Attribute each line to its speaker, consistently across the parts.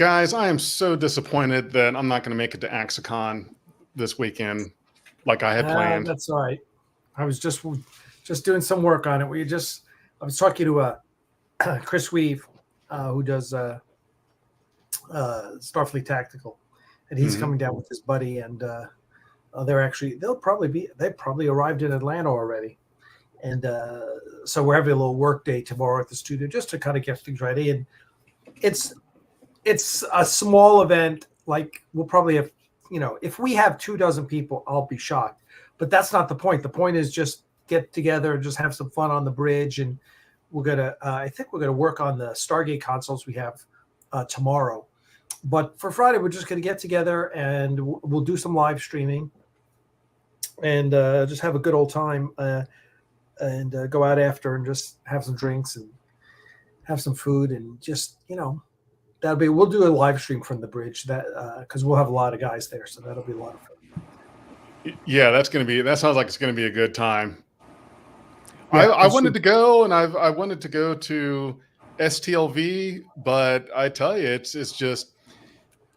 Speaker 1: Guys, I am so disappointed that I'm not going to make it to Axacon this weekend like I had planned.
Speaker 2: That's all right. I was just doing some work on it. I was talking to Chris Weave, who does Starfleet Tactical, and he's coming down with his buddy, and they probably arrived in Atlanta already, and so we're having a little work day tomorrow at the studio just to kind of get things ready. And it's a small event. Like, we'll probably have, if we have 24 people, I'll be shocked. But that's not the point. The point is just get together and just have some fun on the bridge. And we're gonna, I think we're gonna work on the Stargate consoles we have tomorrow. But for Friday, we're just gonna get together and we'll do some live streaming and just have a good old time and go out after and just have some drinks and have some food and just, we'll do a live stream from the bridge because we'll have a lot of guys there. So that'll be a lot of fun.
Speaker 1: Yeah, that sounds like it's going to be a good time. Yeah, I wanted to go, and I wanted to go to STLV, but I tell you, it's just,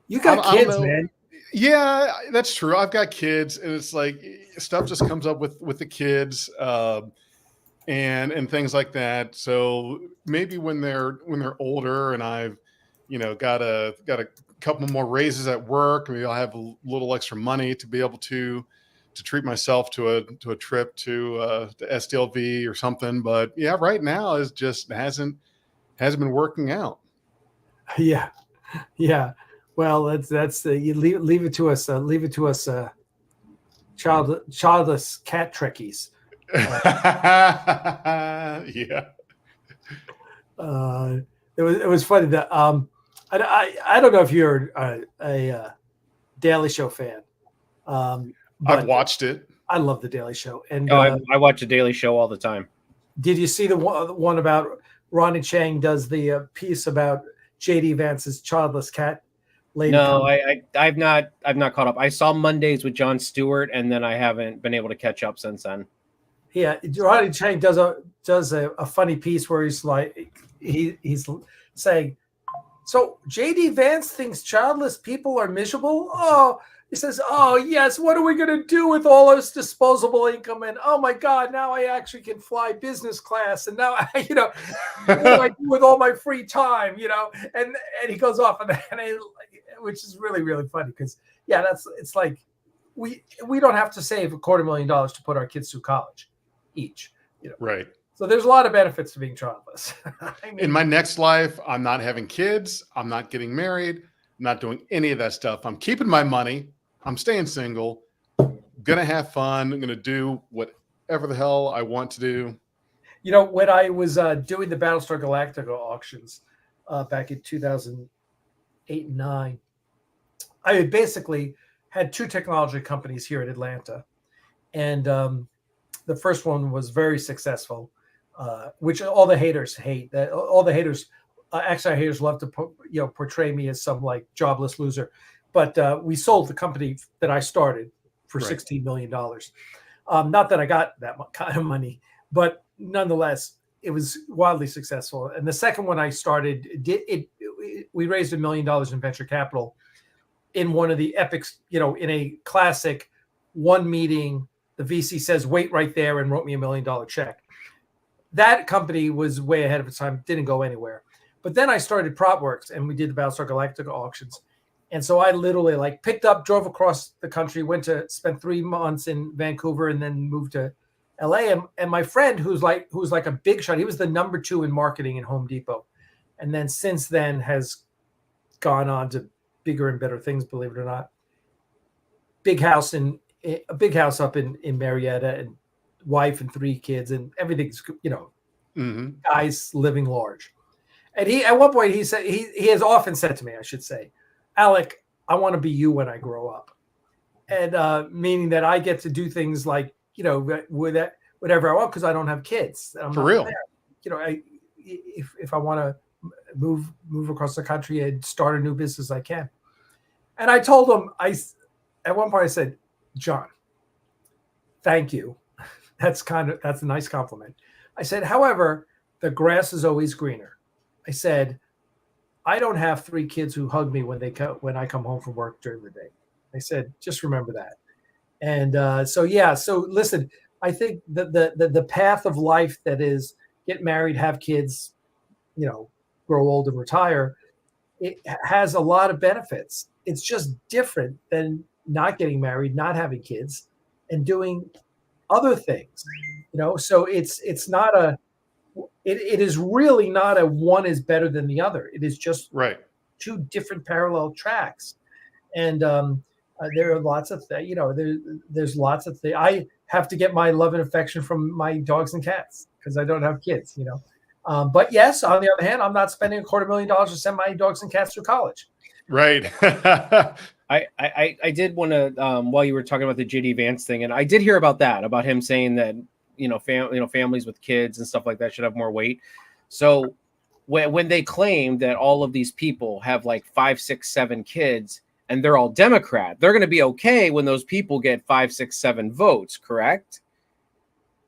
Speaker 2: you got kids, man.
Speaker 1: Yeah, that's true. I've got kids, and it's like stuff just comes up with the kids, and things like that. So maybe when they're older, and I've got a couple more raises at work, maybe I'll have a little extra money to be able to treat myself to a trip to STLV or something. But yeah, right now is just hasn't been working out.
Speaker 2: Yeah. Well, that's you leave it to us. Leave it to us. Childless cat trekkies.
Speaker 1: Yeah.
Speaker 2: It was funny that I don't know if you're a Daily Show fan.
Speaker 1: I've watched it.
Speaker 2: I love the Daily Show, and
Speaker 3: I watch the Daily Show all the time.
Speaker 2: Did you see the one about Ronnie Chang does the piece about JD Vance's childless cat lady?
Speaker 3: No, I've not caught up. I saw Mondays with Jon Stewart, and then I haven't been able to catch up since then.
Speaker 2: Yeah, Ronnie Chang does a funny piece where he's like he's saying, so JD Vance thinks childless people are miserable. Oh, he says, oh yes, what are we going to do with all this disposable income? And oh my God, now I actually can fly business class. And now what do I do with all my free time? And he goes off on that, which is really, really funny because it's like we don't have to save $250,000 to put our kids through college each.
Speaker 1: Right.
Speaker 2: So there's a lot of benefits to being childless.
Speaker 1: In my next life, I'm not having kids. I'm not getting married. I'm not doing any of that stuff. I'm keeping my money. I'm staying single. Going to have fun. I'm going to do whatever the hell I want to do.
Speaker 2: When I was doing the Battlestar Galactica auctions back in 2008 and 2009, I basically had two technology companies here in Atlanta. And the first one was very successful. Which all the haters hate. That all the haters, Axanar haters, love to portray me as some like jobless loser. But we sold the company that I started for $16 million. Not that I got that kind of money, but nonetheless, it was wildly successful. And the second one I started, we raised $1 million in venture capital in one of the epics. In a classic one meeting, the VC says, "Wait right there," and wrote me $1 million check. That company was way ahead of its time, didn't go anywhere. But then I started PropWorks, and we did the Battlestar Galactica auctions. And so I literally picked up, drove across the country, spent 3 months in Vancouver, and then moved to LA. And my friend, who's like a big shot, he was the number 2 in marketing in Home Depot. And then since then has gone on to bigger and better things, believe it or not. A big house up in Marietta, and wife and 3 kids, and everything's guys living large. And he at one point he said he has often said to me, I should say, Alec, I want to be you when I grow up. And meaning that I get to do things like with that whatever I want because I don't have kids. I'm
Speaker 1: For real.
Speaker 2: There. If I want to move across the country and start a new business, I can. And I told him, at one point I said, John, thank you. That's a nice compliment. I said, however, the grass is always greener. I said, I don't have 3 kids who hug me when I come home from work during the day. I said, just remember that. And so listen, I think the path of life that is get married, have kids, grow old and retire, it has a lot of benefits. It's just different than not getting married, not having kids, and doing other things. So it's not it is really not a one is better than the other. It is just
Speaker 1: Right.
Speaker 2: 2 different parallel tracks. And there are lots of there's lots of things. I have to get my love and affection from my dogs and cats because I don't have kids, but yes, on the other hand, I'm not spending $250,000 to send my dogs and cats through college.
Speaker 1: Right.
Speaker 3: I did want to while you were talking about the JD Vance thing, and I did hear about him saying that families with kids and stuff like that should have more weight. So when they claim that all of these people have like 5, 6, 7 kids and they're all Democrat, they're going to be okay when those people get 5, 6, 7 votes, correct?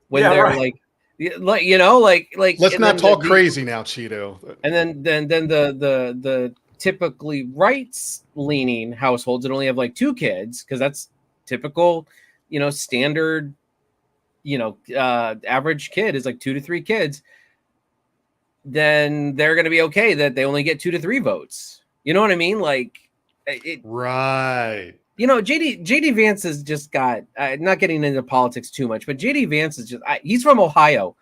Speaker 3: When they're right.
Speaker 1: Let's not talk crazy now, Cheeto.
Speaker 3: And then the typically rights-leaning households that only have like 2 kids, because that's typical, standard, average kid is like 2 to 3 kids. Then they're going to be okay that they only get 2 to 3 votes. You know what I mean?
Speaker 1: Right.
Speaker 3: JD Vance has just got, not getting into politics too much, but JD Vance is he's from Ohio,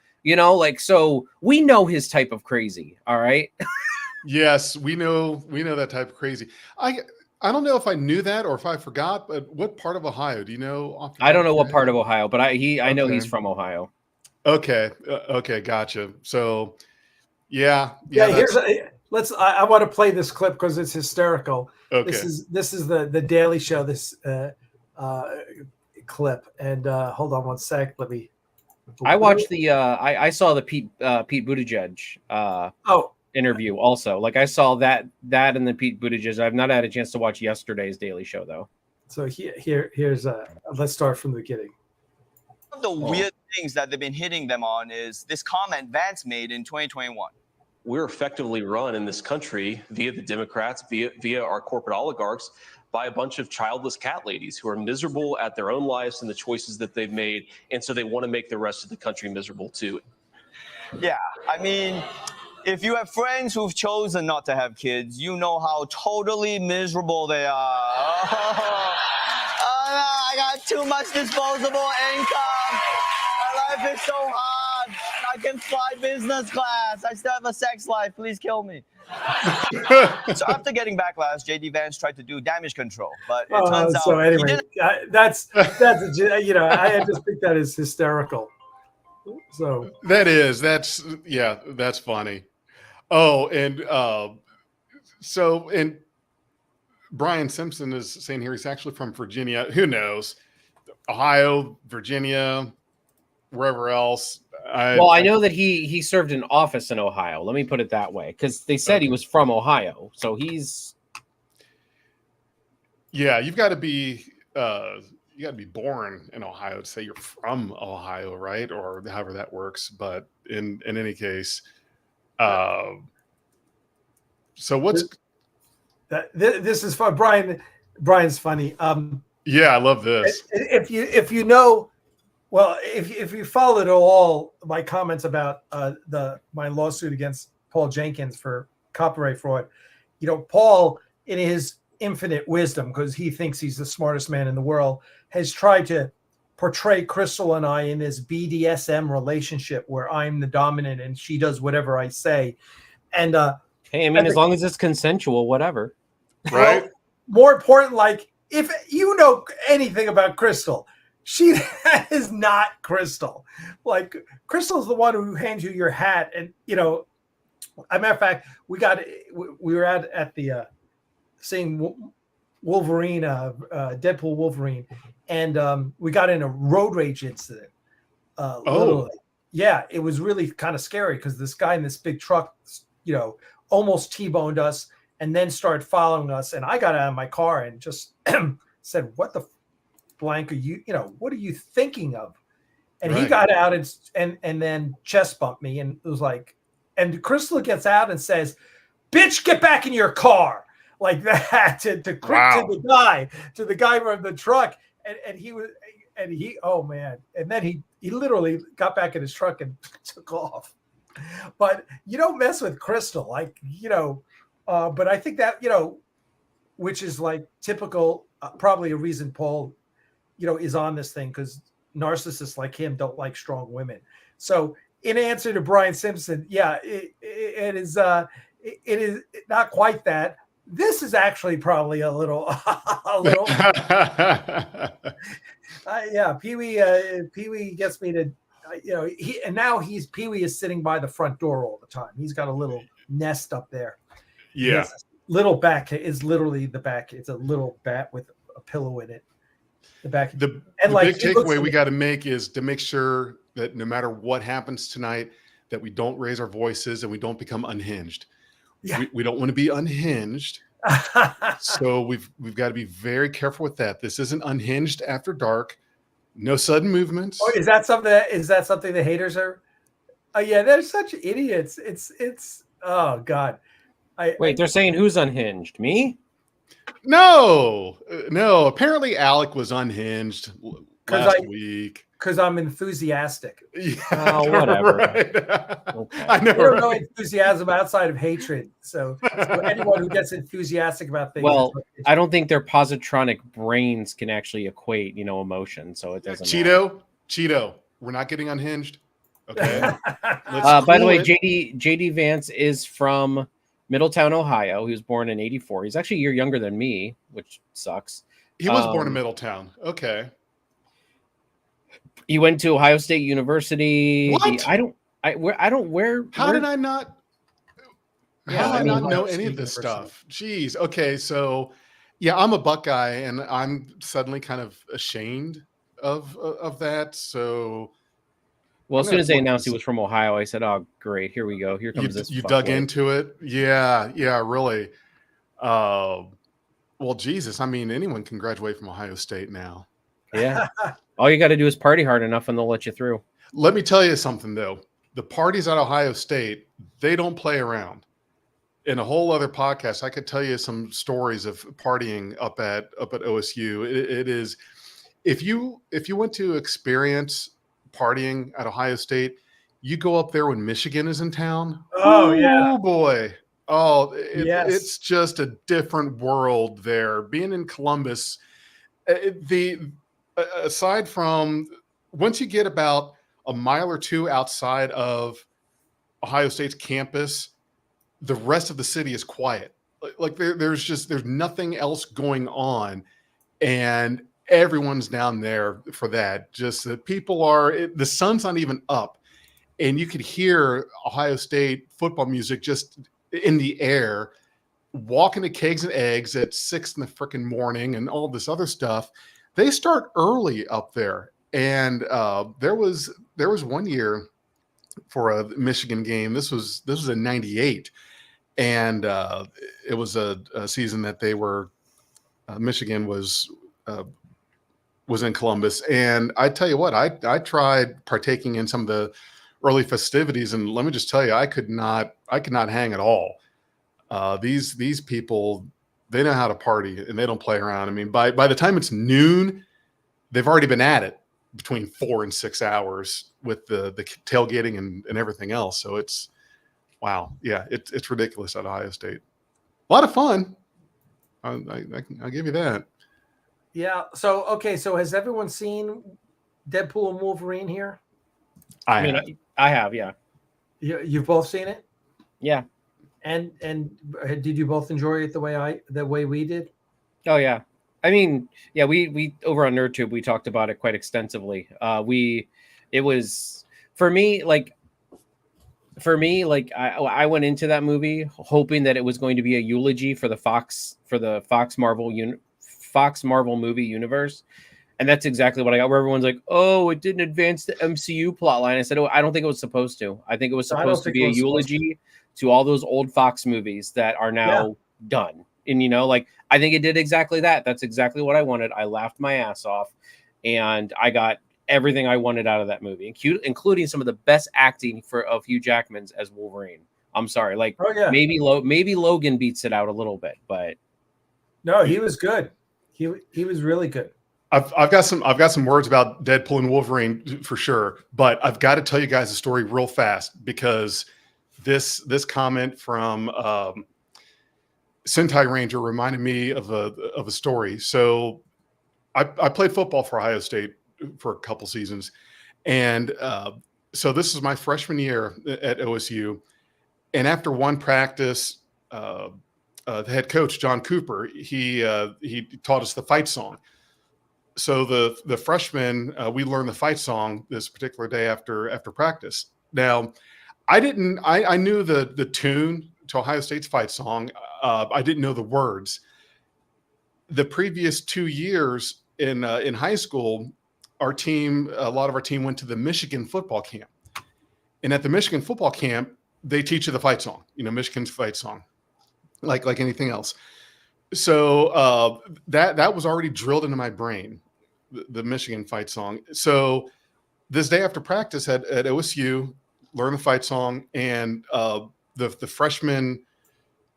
Speaker 3: so we know his type of crazy. All right.
Speaker 1: Yes, we know that type of crazy. I don't know if I knew that or if I forgot, but what part of Ohio do you know?
Speaker 3: I don't know what part of Ohio, but I know he's from Ohio.
Speaker 1: Okay. Okay. Gotcha. So yeah.
Speaker 2: I want to play this clip because it's hysterical.
Speaker 1: Okay.
Speaker 2: This is the Daily Show, this clip. And hold on one sec.
Speaker 3: I watched I saw the Pete Buttigieg interview also. I saw that and the Pete Buttigieg. I've not had a chance to watch yesterday's Daily Show though.
Speaker 2: So here's let's start from the beginning.
Speaker 4: One of the weird things that they've been hitting them on is this comment Vance made in 2021.
Speaker 5: We're effectively run in this country via the Democrats, via our corporate oligarchs, by a bunch of childless cat ladies who are miserable at their own lives and the choices that they've made. And so they want to make the rest of the country miserable too.
Speaker 4: Yeah, I mean, if you have friends who've chosen not to have kids, you know how totally miserable they are. I got too much disposable income. My life is so hard. I can fly business class. I still have a sex life. Please kill me. So after getting backlash, JD Vance tried to do damage control, but it turns out.
Speaker 2: So anyway, I just think that is hysterical. So that's funny. Oh, and and Brian Simpson is saying here he's actually from Virginia. Who knows? Ohio, Virginia, wherever else.
Speaker 3: I know that he served in office in Ohio. Let me put it that way, because they said he was from Ohio, so he's.
Speaker 1: Yeah, you've got to be born in Ohio to say you're from Ohio, right? Or however that works. But in any case, so what's
Speaker 2: this is fun, Brian. Brian's funny.
Speaker 1: Yeah, I love this.
Speaker 2: If you know. Well, if you followed all my comments about my lawsuit against Paul Jenkins for copyright fraud, Paul, in his infinite wisdom, because he thinks he's the smartest man in the world, has tried to portray Crystal and I in this BDSM relationship where I'm the dominant and she does whatever I say. And
Speaker 3: hey, I mean, as long as it's consensual, whatever.
Speaker 1: Right.
Speaker 2: Well, more important, if you know anything about Crystal, she is not Crystal. Crystal is the one who hands you your hat, and as a matter of fact, we were at the seeing Wolverine, Deadpool Wolverine, and we got in a road rage incident. Literally. Yeah, it was really kind of scary because this guy in this big truck, almost T-boned us and then started following us, and I got out of my car and just said, "What the blank are you, what are you thinking of?" And He got out and then chest bumped me, and it was and Crystal gets out and says, bitch, get back in your car, like that to the guy from the truck, and he oh man, and then he literally got back in his truck and took off. But you don't mess with Crystal, like, but I think that, which is like typical, probably a reason Paul, is on this thing, because narcissists like him don't like strong women. So in answer to Brian Simpson, yeah, it is not quite that. This is actually probably a little, yeah. Pee-wee gets me to, Pee-wee is sitting by the front door all the time. He's got a little nest up there.
Speaker 1: Yeah.
Speaker 2: Little bat is literally the back. It's a little bat with a pillow in it. The back.
Speaker 1: The big takeaway we got to make is to make sure that no matter what happens tonight, that we don't raise our voices and we don't become unhinged. Yeah. We don't want to be unhinged. So we've got to be very careful with that. This isn't Unhinged After Dark. No sudden movements.
Speaker 2: Oh, is that something the haters are? Oh yeah, they're such idiots. It's oh God.
Speaker 3: They're saying who's unhinged? Me?
Speaker 1: No. Apparently Alec was unhinged last week.
Speaker 2: Because I'm enthusiastic.
Speaker 1: Yeah,
Speaker 3: whatever.
Speaker 1: Right.
Speaker 3: Okay.
Speaker 1: I know.
Speaker 2: There's no enthusiasm outside of hatred. So anyone who gets enthusiastic about things.
Speaker 3: Well, I don't think their positronic brains can actually equate, emotion. So it doesn't.
Speaker 1: Cheeto. We're not getting unhinged. Okay.
Speaker 3: By the way, JD Vance is from Middletown, Ohio. He was born in '84. He's actually a year younger than me, which sucks.
Speaker 1: He was born in Middletown. Okay.
Speaker 3: He went to Ohio State University.
Speaker 1: What?
Speaker 3: How did I not?
Speaker 1: How did I not know any of this stuff? Jeez. Okay. So, yeah, I'm a Buckeye, and I'm suddenly kind of ashamed of that. So,
Speaker 3: well, as soon as they announced he was from Ohio, I said, "Oh, great! Here we go. Here comes this."
Speaker 1: You dug into it. Yeah, really. Well, Jesus. I mean, anyone can graduate from Ohio State now.
Speaker 3: Yeah. All you got to do is party hard enough and they'll let you through.
Speaker 1: Let me tell you something, though. The parties at Ohio State, they don't play around. In a whole other podcast, I could tell you some stories of partying up at OSU. It is, if you went to experience partying at Ohio State, you go up there when Michigan is in town.
Speaker 2: Oh, yeah.
Speaker 1: Oh, boy. Oh, it's just a different world there. Being in Columbus, aside from once you get about a mile or two outside of Ohio State's campus, the rest of the city is quiet. Like there's nothing else going on, and everyone's down there for that. Just that the sun's not even up, and you could hear Ohio State football music just in the air, walking to Kegs and Eggs at 6 in the freaking morning, and all this other stuff. They start early up there, and there was 1 year for a Michigan game. This was in '98, and it was a season that they were Michigan was in Columbus. And I tell you what, I tried partaking in some of the early festivities, and let me just tell you, I could not hang at all. These people, they know how to party and they don't play around. I mean, by the time it's noon, they've already been at it between 4 and 6 hours with the tailgating and everything else. So it's, wow. Yeah, it's ridiculous at Ohio State. A lot of fun. I'll give you that.
Speaker 2: Yeah. So has everyone seen Deadpool and Wolverine here?
Speaker 3: I have, yeah.
Speaker 2: You've both seen it?
Speaker 3: Yeah.
Speaker 2: And did you both enjoy it the way we did?
Speaker 3: Oh yeah. I mean, yeah, we over on NerdTube, we talked about it quite extensively. It was for me like I went into that movie hoping that it was going to be a eulogy for the Fox Marvel movie universe. And that's exactly what I got, where everyone's like, oh, it didn't advance the MCU plotline. I said, oh, I don't think it was supposed to. I think it was supposed to be a eulogy to all those old Fox movies that are now done. And, I think it did exactly that. That's exactly what I wanted. I laughed my ass off, and I got everything I wanted out of that movie, including some of the best acting of Hugh Jackman's as Wolverine. I'm sorry. Like,
Speaker 2: Oh, yeah.
Speaker 3: maybe Logan beats it out a little bit, but
Speaker 2: No, he was good. He was really good.
Speaker 1: I've got some words about Deadpool and Wolverine for sure, but I've got to tell you guys a story real fast because this comment from Sentai Ranger reminded me of a story. So I played football for Ohio State for a couple seasons, and so this is my freshman year at OSU, and after one practice, the head coach John Cooper he taught us the fight song. So the freshmen, we learned the fight song this particular day after practice. Now, I knew the tune to Ohio State's fight song. I didn't know the words. The previous 2 years in high school, a lot of our team went to the Michigan football camp. And at the Michigan football camp, they teach you the fight song, Michigan's fight song, like anything else. So that was already drilled into my brain, the Michigan fight song. So this day after practice at OSU, learn the fight song, and the freshman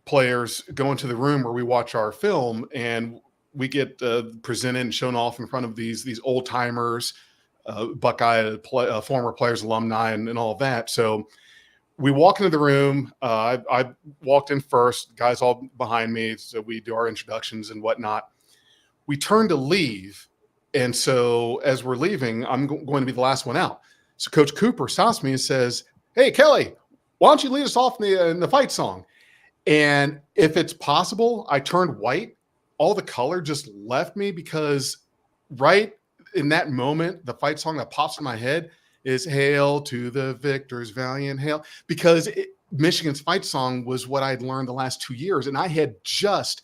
Speaker 1: players go into the room where we watch our film, and we get presented and shown off in front of these old timers, Buckeye former players, alumni, and all of that. So we walk into the room. I walked in first, guys all behind me. So we do our introductions and whatnot. We turn to leave. And so as we're leaving, I'm going to be the last one out. So Coach Cooper stops me and says, "Hey, Kelly, why don't you lead us off in the fight song?" And if it's possible, I turned white. All the color just left me because right in that moment, the fight song that pops in my head is "Hail to the Victors, Valiant Hail," because Michigan's fight song was what I'd learned the last 2 years. And I had just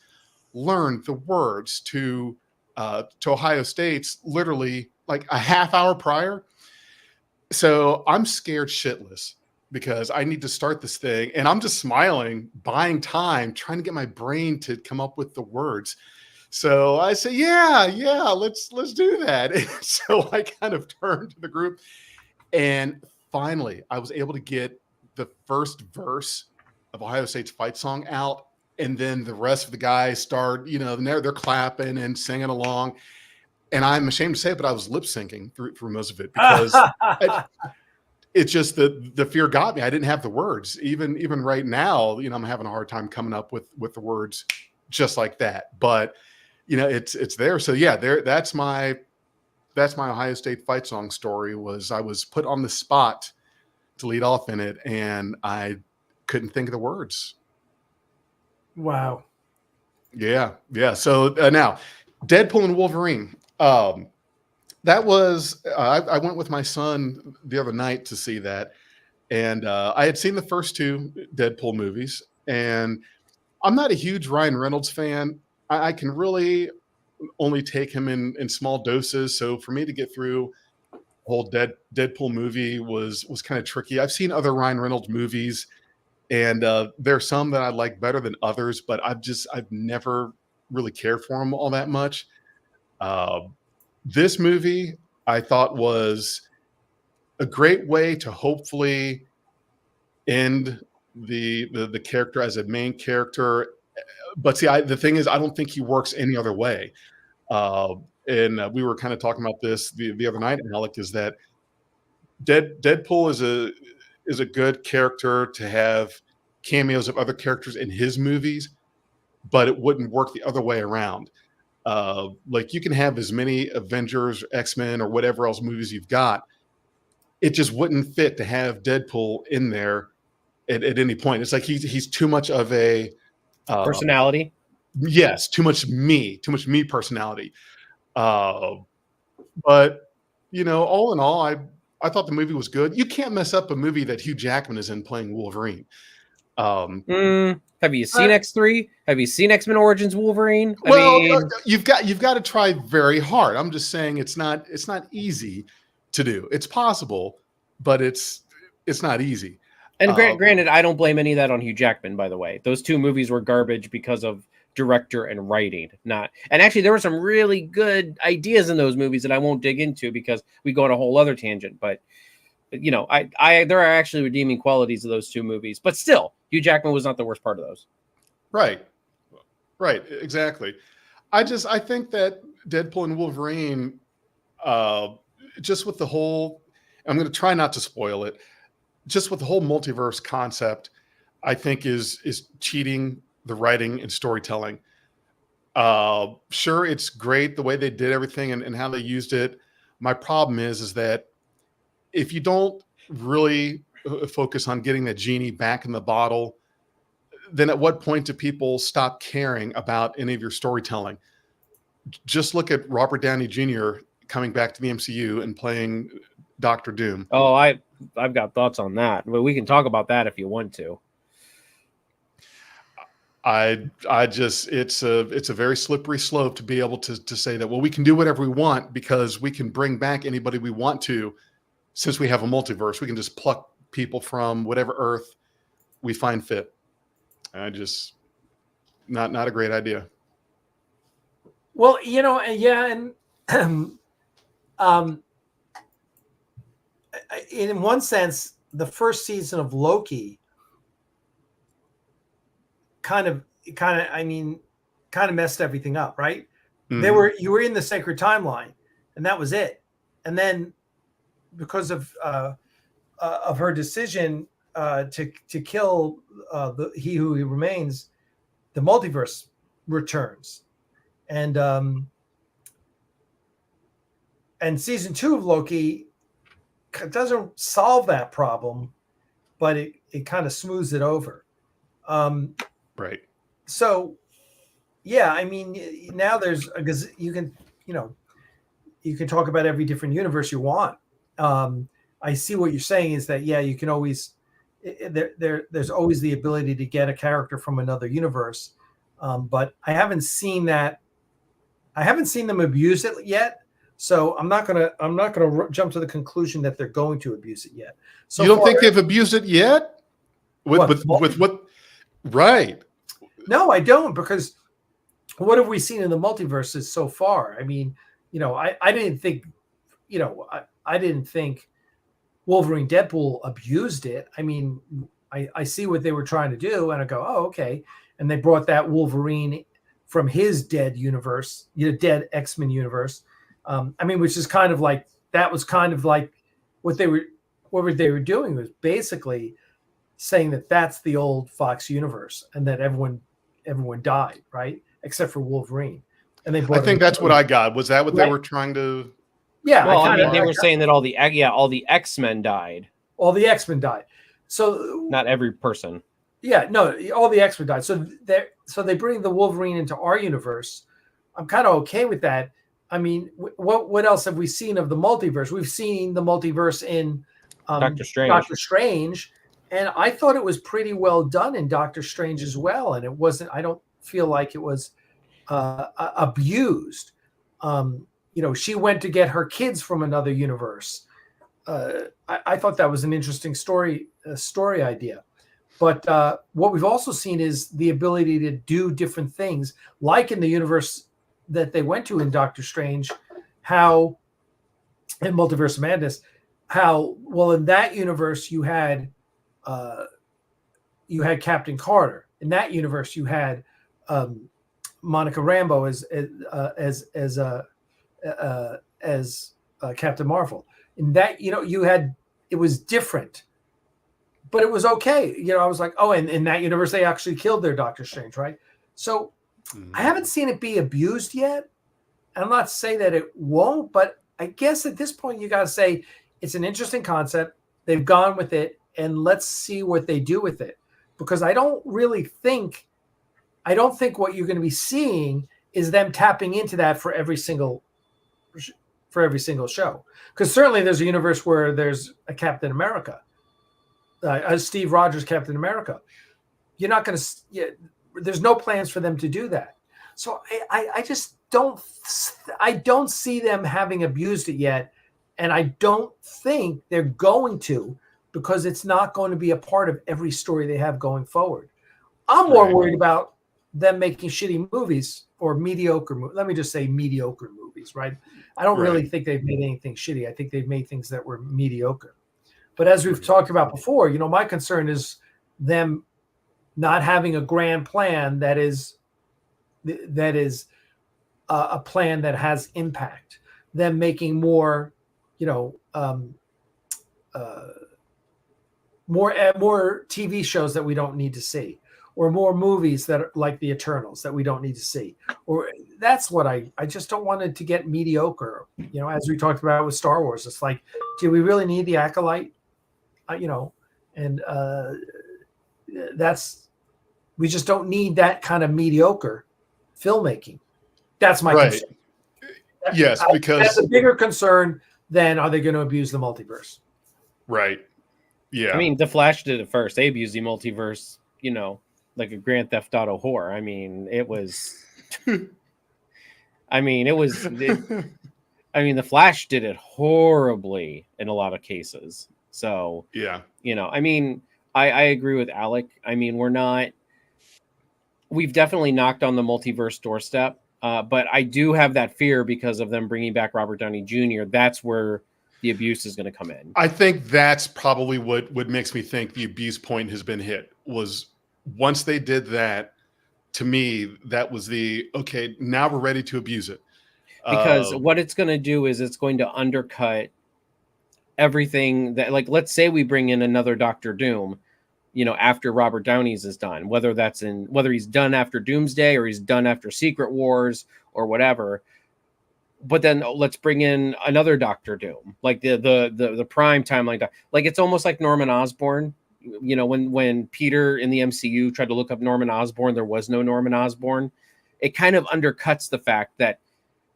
Speaker 1: learned the words to Ohio State's literally like a half hour prior. So I'm scared shitless because I need to start this thing, and I'm just smiling, buying time, trying to get my brain to come up with the words. So I say, yeah, let's do that. And so I kind of turned to the group, and finally I was able to get the first verse of Ohio State's fight song out. And then the rest of the guys start, they're clapping and singing along. And I'm ashamed to say it, but I was lip syncing through most of it because it's just the fear got me. I didn't have the words. Even right now, I'm having a hard time coming up with the words just like that. But it's there. So yeah, that's my Ohio State fight song story. I was put on the spot to lead off in it, and I couldn't think of the words.
Speaker 2: Wow.
Speaker 1: Yeah. So now, Deadpool and Wolverine. That was I went with my son the other night to see that, and I had seen the first two Deadpool movies, and I'm not a huge Ryan Reynolds fan. I can really only take him in small doses. So for me to get through the whole Deadpool movie was kind of tricky. I've seen other Ryan Reynolds movies, and there are some that I like better than others, but I've never really cared for him all that much. This movie I thought was a great way to hopefully end the character as a main character. But see, the thing is, I don't think he works any other way. And we were kind of talking about this the other night, Alec, is that Deadpool is a good character to have cameos of other characters in his movies, but it wouldn't work the other way around. Like you can have as many Avengers, X-Men, or whatever else movies you've got. It just wouldn't fit to have Deadpool in there at any point. It's like he's too much of a
Speaker 3: personality.
Speaker 1: Yes, too much me personality. But all in all, I thought the movie was good. You can't mess up a movie that Hugh Jackman is in playing Wolverine.
Speaker 3: Have you seen X3? Have you seen X-Men Origins Wolverine?
Speaker 1: You've got to try very hard. I'm just saying it's not easy to do. It's possible, but it's not easy.
Speaker 3: And granted, I don't blame any of that on Hugh Jackman, by the way. Those two movies were garbage because of director and writing. And actually, there were some really good ideas in those movies that I won't dig into because we go on a whole other tangent. But there are actually redeeming qualities of those two movies, but still, Hugh Jackman was not the worst part of those.
Speaker 1: Right, exactly. I think that Deadpool and Wolverine, just with the whole, I'm going to try not to spoil it, just with the whole multiverse concept, I think is cheating the writing and storytelling. Sure, it's great the way they did everything and how they used it. My problem is that if you don't really focus on getting that genie back in the bottle, then at what point do people stop caring about any of your storytelling? Just look at Robert Downey Jr. coming back to the MCU and playing Doctor Doom.
Speaker 3: Oh, I've got thoughts on that, but we can talk about that if you want to.
Speaker 1: It's a very slippery slope to be able to say that, well, we can do whatever we want because we can bring back anybody we want to. Since we have a multiverse, we can just pluck people from whatever Earth we find fit. Not a great idea.
Speaker 2: Well, yeah, and in one sense, the first season of Loki kind of messed everything up, right?
Speaker 1: Mm-hmm.
Speaker 2: You were in the sacred timeline, and that was it. And then, because of her decision to kill he who remains, the multiverse returns, and season 2 of Loki doesn't solve that problem, but it kind of smooths it over.
Speaker 1: Right.
Speaker 2: So, yeah, I mean, now you can talk about every different universe you want. I see what you're saying is that, yeah, you can always there's always the ability to get a character from another universe, but I haven't seen that. I haven't seen them abuse it yet, so I'm not gonna jump to the conclusion that they're going to abuse it yet. So
Speaker 1: you don't think they've abused it yet? With what? Right.
Speaker 2: No, I don't, because what have we seen in the multiverses so far? I mean, I didn't think, I didn't think Wolverine Deadpool abused it. I mean, I see what they were trying to do, and I go, oh, okay. And they brought that Wolverine from his dead universe, dead X-Men universe. Which is kind of like, that was kind of like what they were doing was basically saying that that's the old Fox universe and that everyone died, right? Except for Wolverine. And I
Speaker 1: think that's what I got. Was that what they were trying to?
Speaker 2: Yeah.
Speaker 3: Well, they were saying that all the X-Men died.
Speaker 2: All the X-Men died. So
Speaker 3: not every person.
Speaker 2: Yeah, no, all the X-Men died. So they bring the Wolverine into our universe. I'm kind of okay with that. I mean, what else have we seen of the multiverse? We've seen the multiverse in
Speaker 3: Doctor
Speaker 2: Strange, and I thought it was pretty well done in Doctor Strange as well. And it wasn't. I don't feel like it was abused. She went to get her kids from another universe. I thought that was an interesting story idea. But what we've also seen is the ability to do different things, like in the universe that they went to in Doctor Strange, in Multiverse of Madness, in that universe you had Captain Carter. In that universe you had Monica Rambeau as Captain Marvel. In that, it was different. But it was okay. I was like, oh, and in that universe, they actually killed their Doctor Strange, right? So I haven't seen it be abused yet. I'm not saying that it won't, but I guess at this point, you got to say it's an interesting concept. They've gone with it, and let's see what they do with it. Because I don't think what you're going to be seeing is them tapping into that for every single show. Because certainly there's a universe where there's a Captain America. Steve Rogers, Captain America. You're not going to. There's no plans for them to do that. So I just don't. I don't see them having abused it yet, and I don't think they're going to, because it's not going to be a part of every story they have going forward. I'm more worried about them making shitty movies or mediocre. Let me just say mediocre movies, right? I don't really think they've made anything shitty. I think they've made things that were mediocre. But as we've talked about before, my concern is them not having a grand plan that is a plan that has impact. Them making more, more TV shows that we don't need to see, or more movies that are like the Eternals that we don't need to see. Or that's what I just don't want it to get mediocre. As we talked about with Star Wars, it's like, do we really need the Acolyte? We just don't need that kind of mediocre filmmaking. That's my concern.
Speaker 1: Yes, because
Speaker 2: that's a bigger concern than are they going to abuse the multiverse?
Speaker 1: Right. Yeah.
Speaker 3: I mean, The Flash did it first. They abused the multiverse, like a Grand Theft Auto whore. I mean, it was. The Flash did it horribly in a lot of cases. So
Speaker 1: yeah,
Speaker 3: I agree with Alec. I mean, we've definitely knocked on the multiverse doorstep, but I do have that fear because of them bringing back Robert Downey Jr. That's where the abuse is going to come in.
Speaker 1: I think that's probably what makes me think the abuse point has been hit. Was once they did that, to me, that was okay, now we're ready to abuse it.
Speaker 3: Because what it's going to do is it's going to undercut everything that, like, let's say we bring in another Doctor Doom, after Robert Downey's is done, whether he's done after Doomsday or he's done after Secret Wars or whatever. But then let's bring in another Doctor Doom, like the prime timeline. Like, it's almost like Norman Osborn. When Peter in the MCU tried to look up Norman Osborn, there was no Norman Osborn. It kind of undercuts the fact that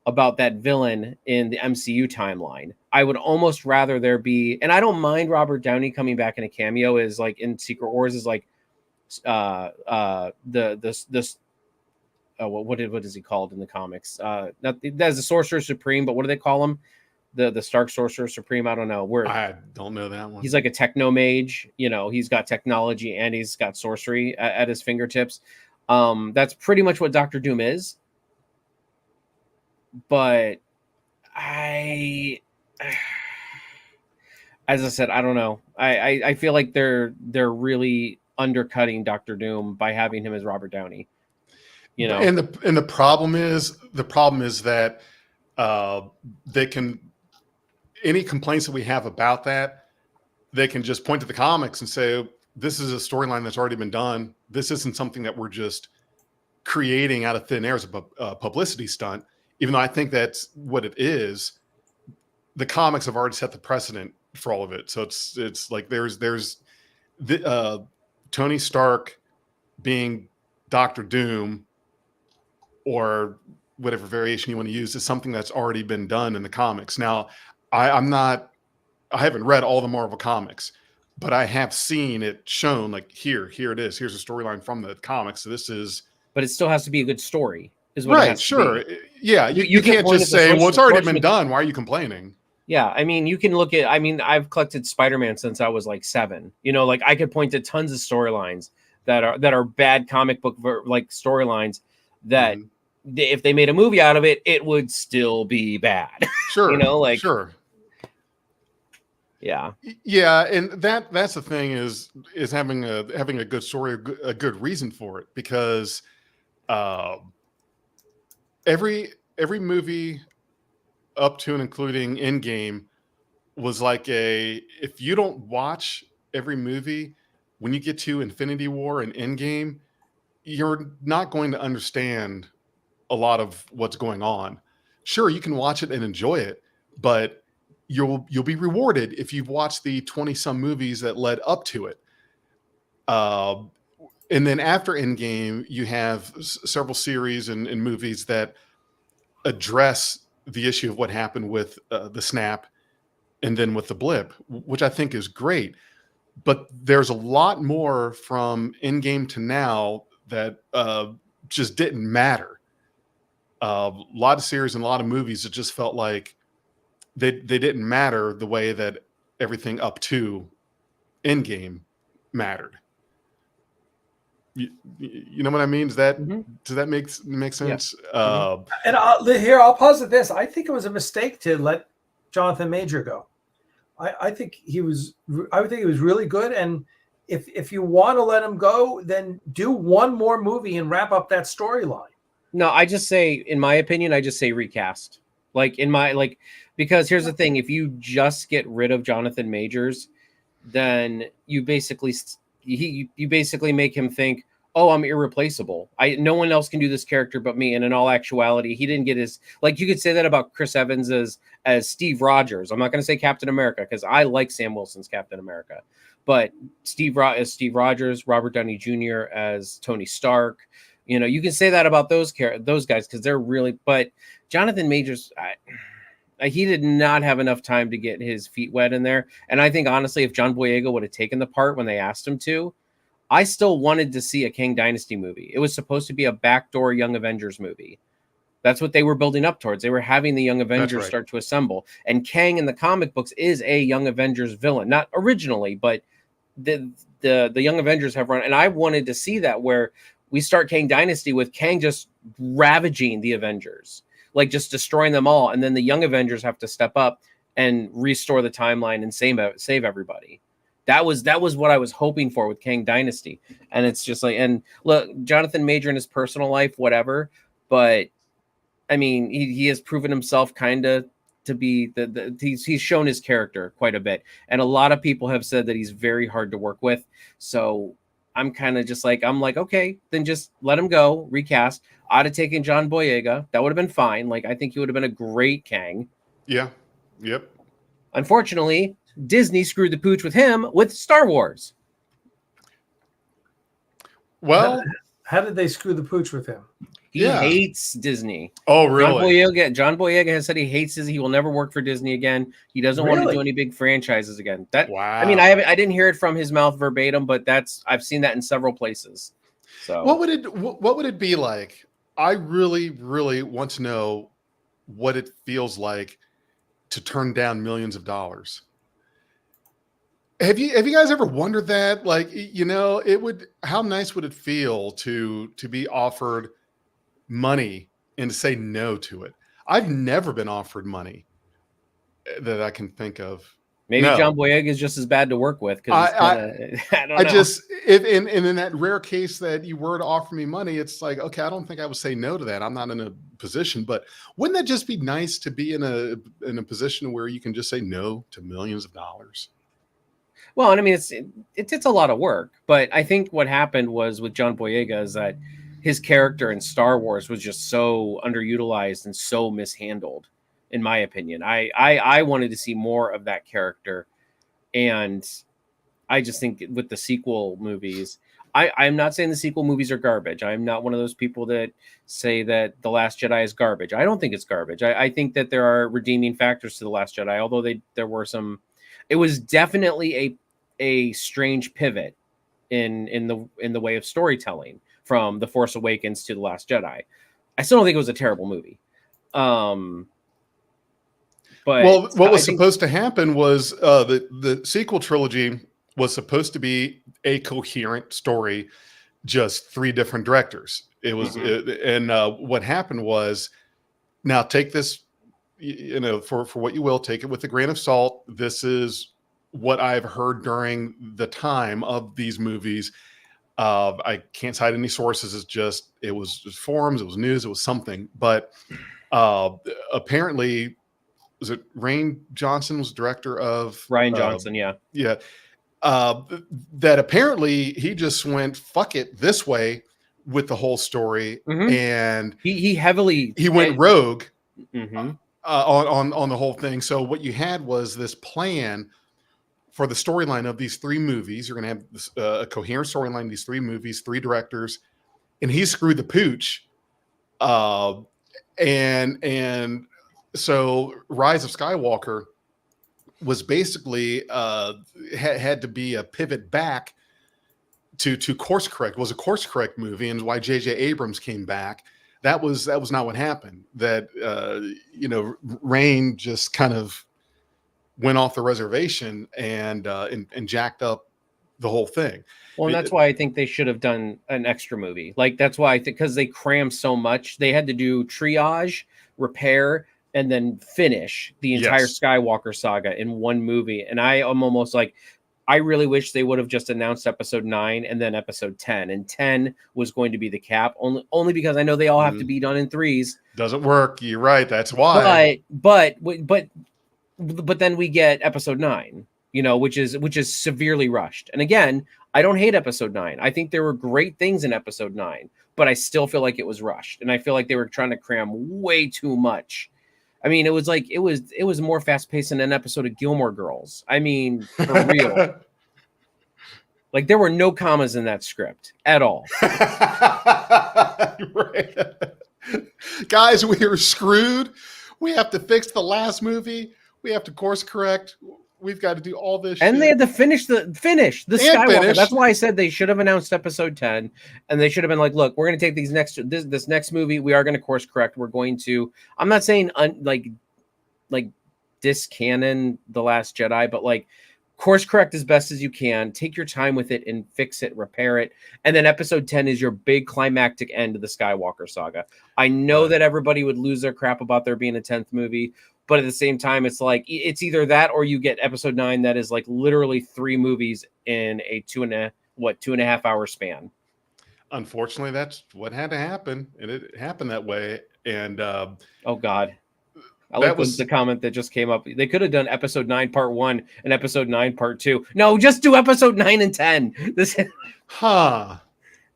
Speaker 3: about that villain in the MCU timeline. I would almost rather there be, and I don't mind Robert Downey coming back in a cameo as like in Secret Wars is like what is he called in the comics? That's the Sorcerer Supreme, but what do they call him? The Stark Sorcerer Supreme. I don't know.
Speaker 1: I don't know that one.
Speaker 3: He's like a techno mage. He's got technology and he's got sorcery at his fingertips. That's pretty much what Doctor Doom is. But as I said, I don't know. I feel like they're really undercutting Doctor Doom by having him as Robert Downey.
Speaker 1: And the problem is that they can, any complaints that we have about that, they can just point to the comics and say, this is a storyline that's already been done. This isn't something that we're just creating out of thin air as a publicity stunt. Even though I think that's what it is, the comics have already set the precedent for all of it. So it's like there's Tony Stark being Doctor Doom, or whatever variation you want to use, is something that's already been done in the comics. Now, I haven't read all the Marvel comics, but I have seen it shown like here it is. Here's a storyline from the comics. So this is,
Speaker 3: but it still has to be a good story. What
Speaker 1: right, sure. Yeah, you can't just say, well, it's already been done. Why are you complaining?
Speaker 3: Yeah, I mean, you can look at, I've collected Spider-Man since I was like 7. Like I could point to tons of storylines that are bad comic book like storylines that if they made a movie out of it, it would still be bad.
Speaker 1: Sure.
Speaker 3: Sure. Yeah.
Speaker 1: Yeah, and that's the thing is having a good story, a good reason for it, because every movie up to and including Endgame was like if you don't watch every movie, when you get to Infinity War and Endgame, you're not going to understand a lot of what's going on. Sure, you can watch it and enjoy it, but you'll be rewarded if you've watched the 20-some movies that led up to it. And then after Endgame, you have several series and movies that address the issue of what happened with the snap and then with the blip, which I think is great. But there's a lot more from Endgame to now that just didn't matter. A lot of series and a lot of movies, it just felt like they didn't matter the way that everything up to Endgame mattered. You know what I mean? Does that make sense?
Speaker 2: Yeah. And I'll pause at this. I think it was a mistake to let Jonathan Major go. I think he was. I would think he was really good. And if you want to let him go, then do one more movie and wrap up that storyline.
Speaker 3: No, I just say, in my opinion, I just say recast. Because here's the thing: if you just get rid of Jonathan Majors, then you basically make him think, oh, I'm irreplaceable. No one else can do this character but me. And in all actuality, he didn't get his, like, you could say that about Chris Evans as Steve Rogers. I'm not going to say Captain America because I like Sam Wilson's Captain America, but as Steve Rogers, Robert Downey Jr. as Tony Stark. You can say that about those guys because they're really, but Jonathan Majors, he did not have enough time to get his feet wet in there. And I think, honestly, if John Boyega would have taken the part when they asked him to, I still wanted to see a Kang Dynasty movie. It was supposed to be a backdoor Young Avengers movie. That's what they were building up towards. They were having the Young Avengers start to assemble. And Kang in the comic books is a Young Avengers villain. Not originally, but the Young Avengers have run. And I wanted to see that where we start Kang Dynasty with Kang just ravaging the Avengers, like just destroying them all. And then the Young Avengers have to step up and restore the timeline and save everybody. That was what I was hoping for with Kang Dynasty. And it's just like, and look, Jonathan Major in his personal life, whatever. But I mean, he has proven himself kind of to be he's shown his character quite a bit. And a lot of people have said that he's very hard to work with. So I'm kind of just like, okay, then just let him go, recast. I'd have taken John Boyega. That would have been fine. Like, I think he would have been a great Kang.
Speaker 1: Yeah. Yep.
Speaker 3: Unfortunately, Disney screwed the pooch with him with Star Wars.
Speaker 1: Well,
Speaker 2: how did they screw the pooch with him?
Speaker 3: He hates Disney.
Speaker 1: Oh, really?
Speaker 3: John Boyega has said he hates Disney. He will never work for Disney again. He doesn't want to do any big franchises again.
Speaker 1: Wow.
Speaker 3: I mean, I didn't hear it from his mouth verbatim, but I've seen that in several places. So
Speaker 1: what would it be like? I really, really want to know what it feels like to turn down millions of dollars. Have you guys ever wondered that? Like, how nice would it feel to be offered money and to say no to it? I've never been offered money that I can think of.
Speaker 3: Maybe John Boyega is just as bad to work with. I don't know.
Speaker 1: If in that rare case that you were to offer me money, it's like, okay, I don't think I would say no to that. I'm not in a position, but wouldn't that just be nice to be in a position where you can just say no to millions of dollars?
Speaker 3: Well, and I mean, it's a lot of work, but I think what happened was with John Boyega is that his character in Star Wars was just so underutilized and so mishandled, in my opinion. I wanted to see more of that character, and I just think with the sequel movies, I'm not saying the sequel movies are garbage. I'm not one of those people that say that The Last Jedi is garbage. I don't think it's garbage. I think that there are redeeming factors to The Last Jedi, although there were some. It was definitely a strange pivot in the way of storytelling from The Force Awakens to The Last Jedi. I still don't think it was a terrible movie. But
Speaker 1: what was supposed to happen was the sequel trilogy was supposed to be a coherent story, just three different directors. It was, what happened was, now take this, for what you will, take it with a grain of salt. This is what I've heard during the time of these movies. I can't cite any sources. It was just forums, it was news, it was something. But apparently, was it Rian Johnson was director of
Speaker 3: Rian Johnson? Yeah.
Speaker 1: That apparently he just went, fuck it, this way with the whole story, and
Speaker 3: he
Speaker 1: went rogue
Speaker 3: on
Speaker 1: the whole thing. So what you had was this plan for the storyline of these three movies. You're going to have this, a coherent storyline, these three movies, three directors, and he screwed the pooch. And so Rise of Skywalker was basically had to be a pivot back to course correct. It was a course correct movie, and why J.J. Abrams came back. That was not what happened. That Rain just kind of went off the reservation and jacked up the whole thing.
Speaker 3: Well, and that's why I think they should have done an extra movie. Like, that's why I think, because they crammed so much, they had to do triage, repair, and then finish the entire Skywalker saga in one movie. And I am almost like, I really wish they would have just announced episode 9 and then episode 10. And 10 was going to be the cap, only because I know they all have to be done in 3s.
Speaker 1: Doesn't work. You're right. That's why.
Speaker 3: But then we get episode 9, which is severely rushed. And again, I don't hate episode 9. I think there were great things in episode 9, but I still feel like it was rushed. And I feel like they were trying to cram way too much. I mean, it was more fast paced than an episode of Gilmore Girls. I mean, for real. Like, there were no commas in that script at all.
Speaker 1: Right. Guys, we are screwed. We have to fix the last movie. We have to course correct. We've got to do all this
Speaker 3: and
Speaker 1: shit.
Speaker 3: They had to finish the Skywalker. That's why I said they should have announced episode 10, and they should have been like, look, we're going to take this next movie. We are going to course correct. We're going to, I'm not saying like discanon The Last Jedi, but like course correct as best as you can. Take your time with it and fix it, repair it. And then episode 10 is your big climactic end of the Skywalker saga. I know that everybody would lose their crap about there being a 10th movie, but at the same time, it's like, it's either that or you get episode 9 that is like literally 3 movies in a 2.5 hour span.
Speaker 1: Unfortunately, that's what had to happen, and it happened that way. And
Speaker 3: oh God, that was the comment that just came up. They could have done episode 9 part 1 and episode 9 part 2. No, just do episode 9 and 10.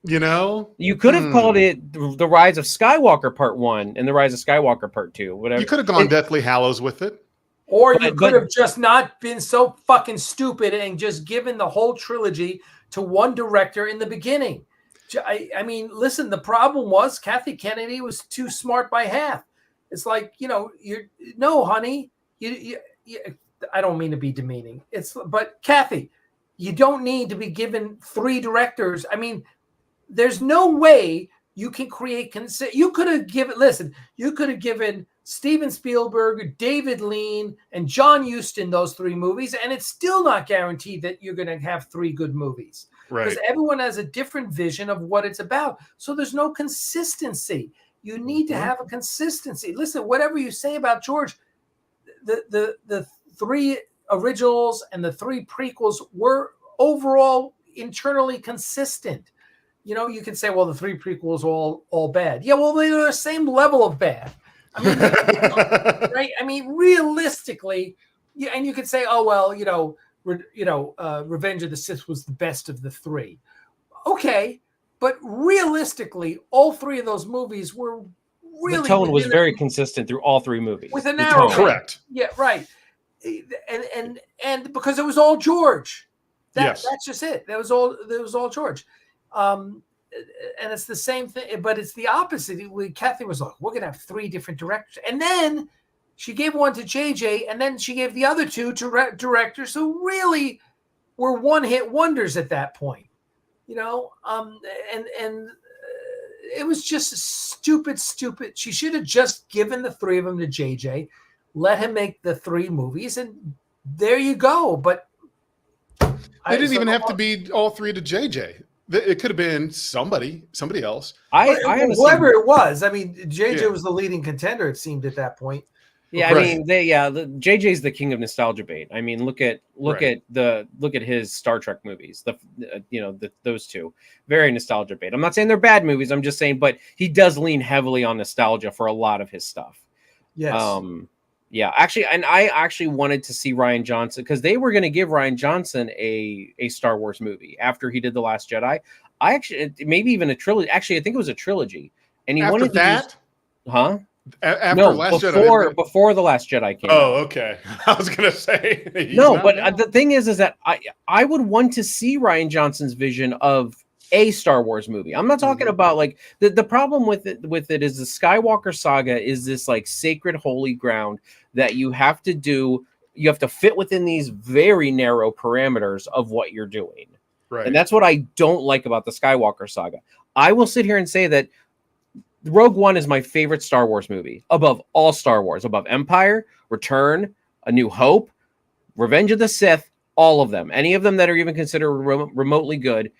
Speaker 1: You
Speaker 3: could have called it The Rise of Skywalker Part 1 and The Rise of Skywalker Part 2. Whatever.
Speaker 1: You could have gone Deathly Hallows with it.
Speaker 2: Or you could have just not been so fucking stupid and just given the whole trilogy to one director in the beginning. I mean, listen, the problem was Kathy Kennedy was too smart by half. It's like, honey, I don't mean to be demeaning. But Kathy, you don't need to be given 3 directors. I mean, there's no way you can create. You could have given Steven Spielberg, David Lean, and John Huston those 3 movies, and it's still not guaranteed that you're going to have 3 good movies.
Speaker 1: Right.
Speaker 2: Because everyone has a different vision of what it's about. So there's no consistency. You need to have a consistency. Listen, whatever you say about George, the 3 originals and the 3 prequels were overall internally consistent. You can say, well, the 3 prequels are all bad. Yeah, well, they're the same level of bad. I mean, right? I mean, realistically, and you could say, oh, well, Revenge of the Sith was the best of the 3. Okay, but realistically, all 3 of those movies were really...
Speaker 3: The tone was very consistent through all 3 movies.
Speaker 2: With an arrow.
Speaker 1: Correct.
Speaker 2: Yeah, right. And because it was all George.
Speaker 1: Yes.
Speaker 2: That's just it. That was all George. And it's the same thing, but it's the opposite. Kathy was like, we're going to have 3 different directors. And then she gave one to JJ, and then she gave the other 2 to directors who really were one-hit wonders at that point. And it was just stupid. She should have just given the 3 of them to JJ, let him make the 3 movies, and there you go. But
Speaker 1: they didn't even have to be all 3 to JJ. It could have been somebody else.
Speaker 2: Whoever it was. I mean, JJ was the leading contender, it seemed, at that point.
Speaker 3: Yeah, I mean, JJ's the king of nostalgia bait. I mean, look at his Star Trek movies. Those 2, very nostalgia bait. I'm not saying they're bad movies. I'm just saying, but he does lean heavily on nostalgia for a lot of his stuff.
Speaker 2: Yes.
Speaker 3: Yeah, actually, and I actually wanted to see Rian Johnson because they were going to give Rian Johnson a Star Wars movie after he did The Last Jedi. Maybe even a trilogy. Actually, I think it was a trilogy. And he wanted
Speaker 1: that?
Speaker 3: After
Speaker 1: Last Jedi.
Speaker 3: Before The Last Jedi came.
Speaker 1: Oh, okay. I was going to say.
Speaker 3: The thing is that I would want to see Rian Johnson's vision of a Star Wars movie. I'm not talking about like the problem with it is the Skywalker saga is this like sacred holy ground that you have to do. You have to fit within these very narrow parameters of what you're doing.
Speaker 1: Right.
Speaker 3: And that's what I don't like about the Skywalker saga. I will sit here and say that Rogue One is my favorite Star Wars movie above all Star Wars, above Empire, Return, A New Hope, Revenge of the Sith, all of them. Any of them that are even considered remotely good.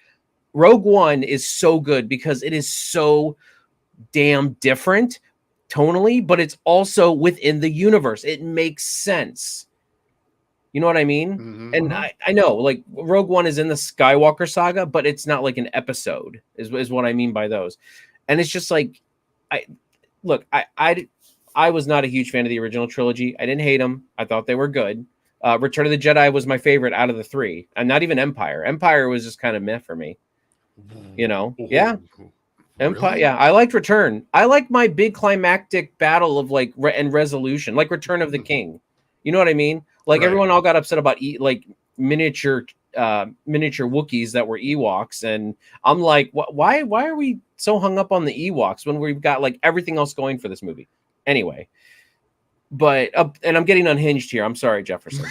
Speaker 3: Rogue One is so good because it is so damn different tonally, but it's also within the universe. It makes sense. You know what I mean?
Speaker 1: Mm-hmm.
Speaker 3: And I know, like, Rogue One is in the Skywalker saga, but it's not like an episode, is what I mean by those. And it's just like, I was not a huge fan of the original trilogy. I didn't hate them. I thought they were good. Return of the Jedi was my favorite out of the three, and not even Empire. Empire was just kind of meh for me. You know? Yeah. Empire.
Speaker 1: Really?
Speaker 3: Yeah, I liked Return. I like my big climactic battle of like and resolution, like Return of the King. You know what I mean? Like
Speaker 1: Right.
Speaker 3: everyone all got upset about like miniature Wookiees that were Ewoks, and I'm like, why are we so hung up on the Ewoks when we've got like everything else going for this movie? Anyway, but and I'm getting unhinged here. I'm sorry, Jefferson.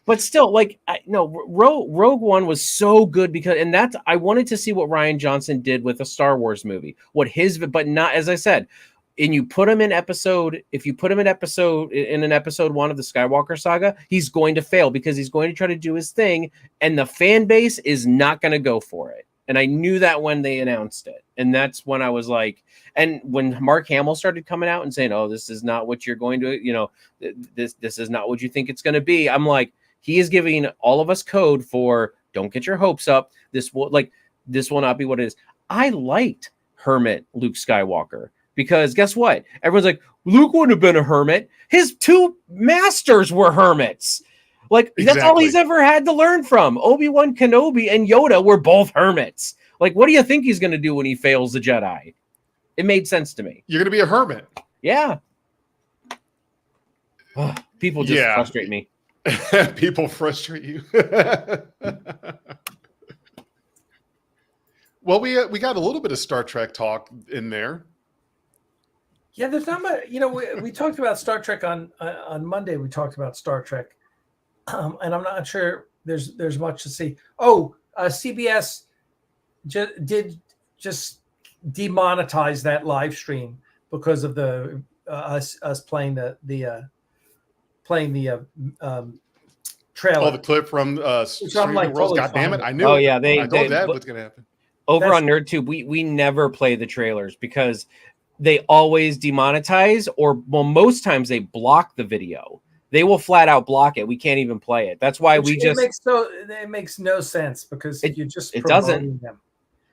Speaker 3: But still, like, Rogue One was so good because, and that's, I wanted to see what Rian Johnson did with a Star Wars movie, but not, as I said, and you put him in episode 1 of the Skywalker saga, he's going to fail because he's going to try to do his thing, and the fan base is not going to go for it. And I knew that when they announced it. And that's when I was like, and when Mark Hamill started coming out and saying, oh, this is not what you're going to, this is not what you think it's going to be. I'm like, he is giving all of us code for don't get your hopes up. This will not be what it is. I liked Hermit Luke Skywalker because guess what? Everyone's like, Luke wouldn't have been a hermit. His two masters were hermits. Like, That's all he's ever had to learn from. Obi-Wan Kenobi and Yoda were both hermits. Like, what do you think he's going to do when he fails the Jedi? It made sense to me.
Speaker 1: You're going to be a hermit.
Speaker 3: Yeah. People just frustrate me.
Speaker 1: People frustrate you. Well, we got a little bit of Star Trek talk in there.
Speaker 2: Yeah, there's not much. We talked about Star Trek on Monday. We talked about Star Trek. And I'm not sure there's much to see. CBS did just demonetize that live stream because of the us playing the trailer.
Speaker 1: Oh, the clip from
Speaker 2: I'm like,
Speaker 1: Worlds.
Speaker 2: totally
Speaker 1: God damn it!
Speaker 2: fine.
Speaker 1: I knew.
Speaker 3: Oh
Speaker 1: it.
Speaker 3: yeah,
Speaker 1: I told Dad what's gonna happen.
Speaker 3: Over on NerdTube, we never play the trailers because they always demonetize, or most times they block the video. They will flat out block it. We can't even play it. That's why
Speaker 2: it makes no sense because you're just promoting them.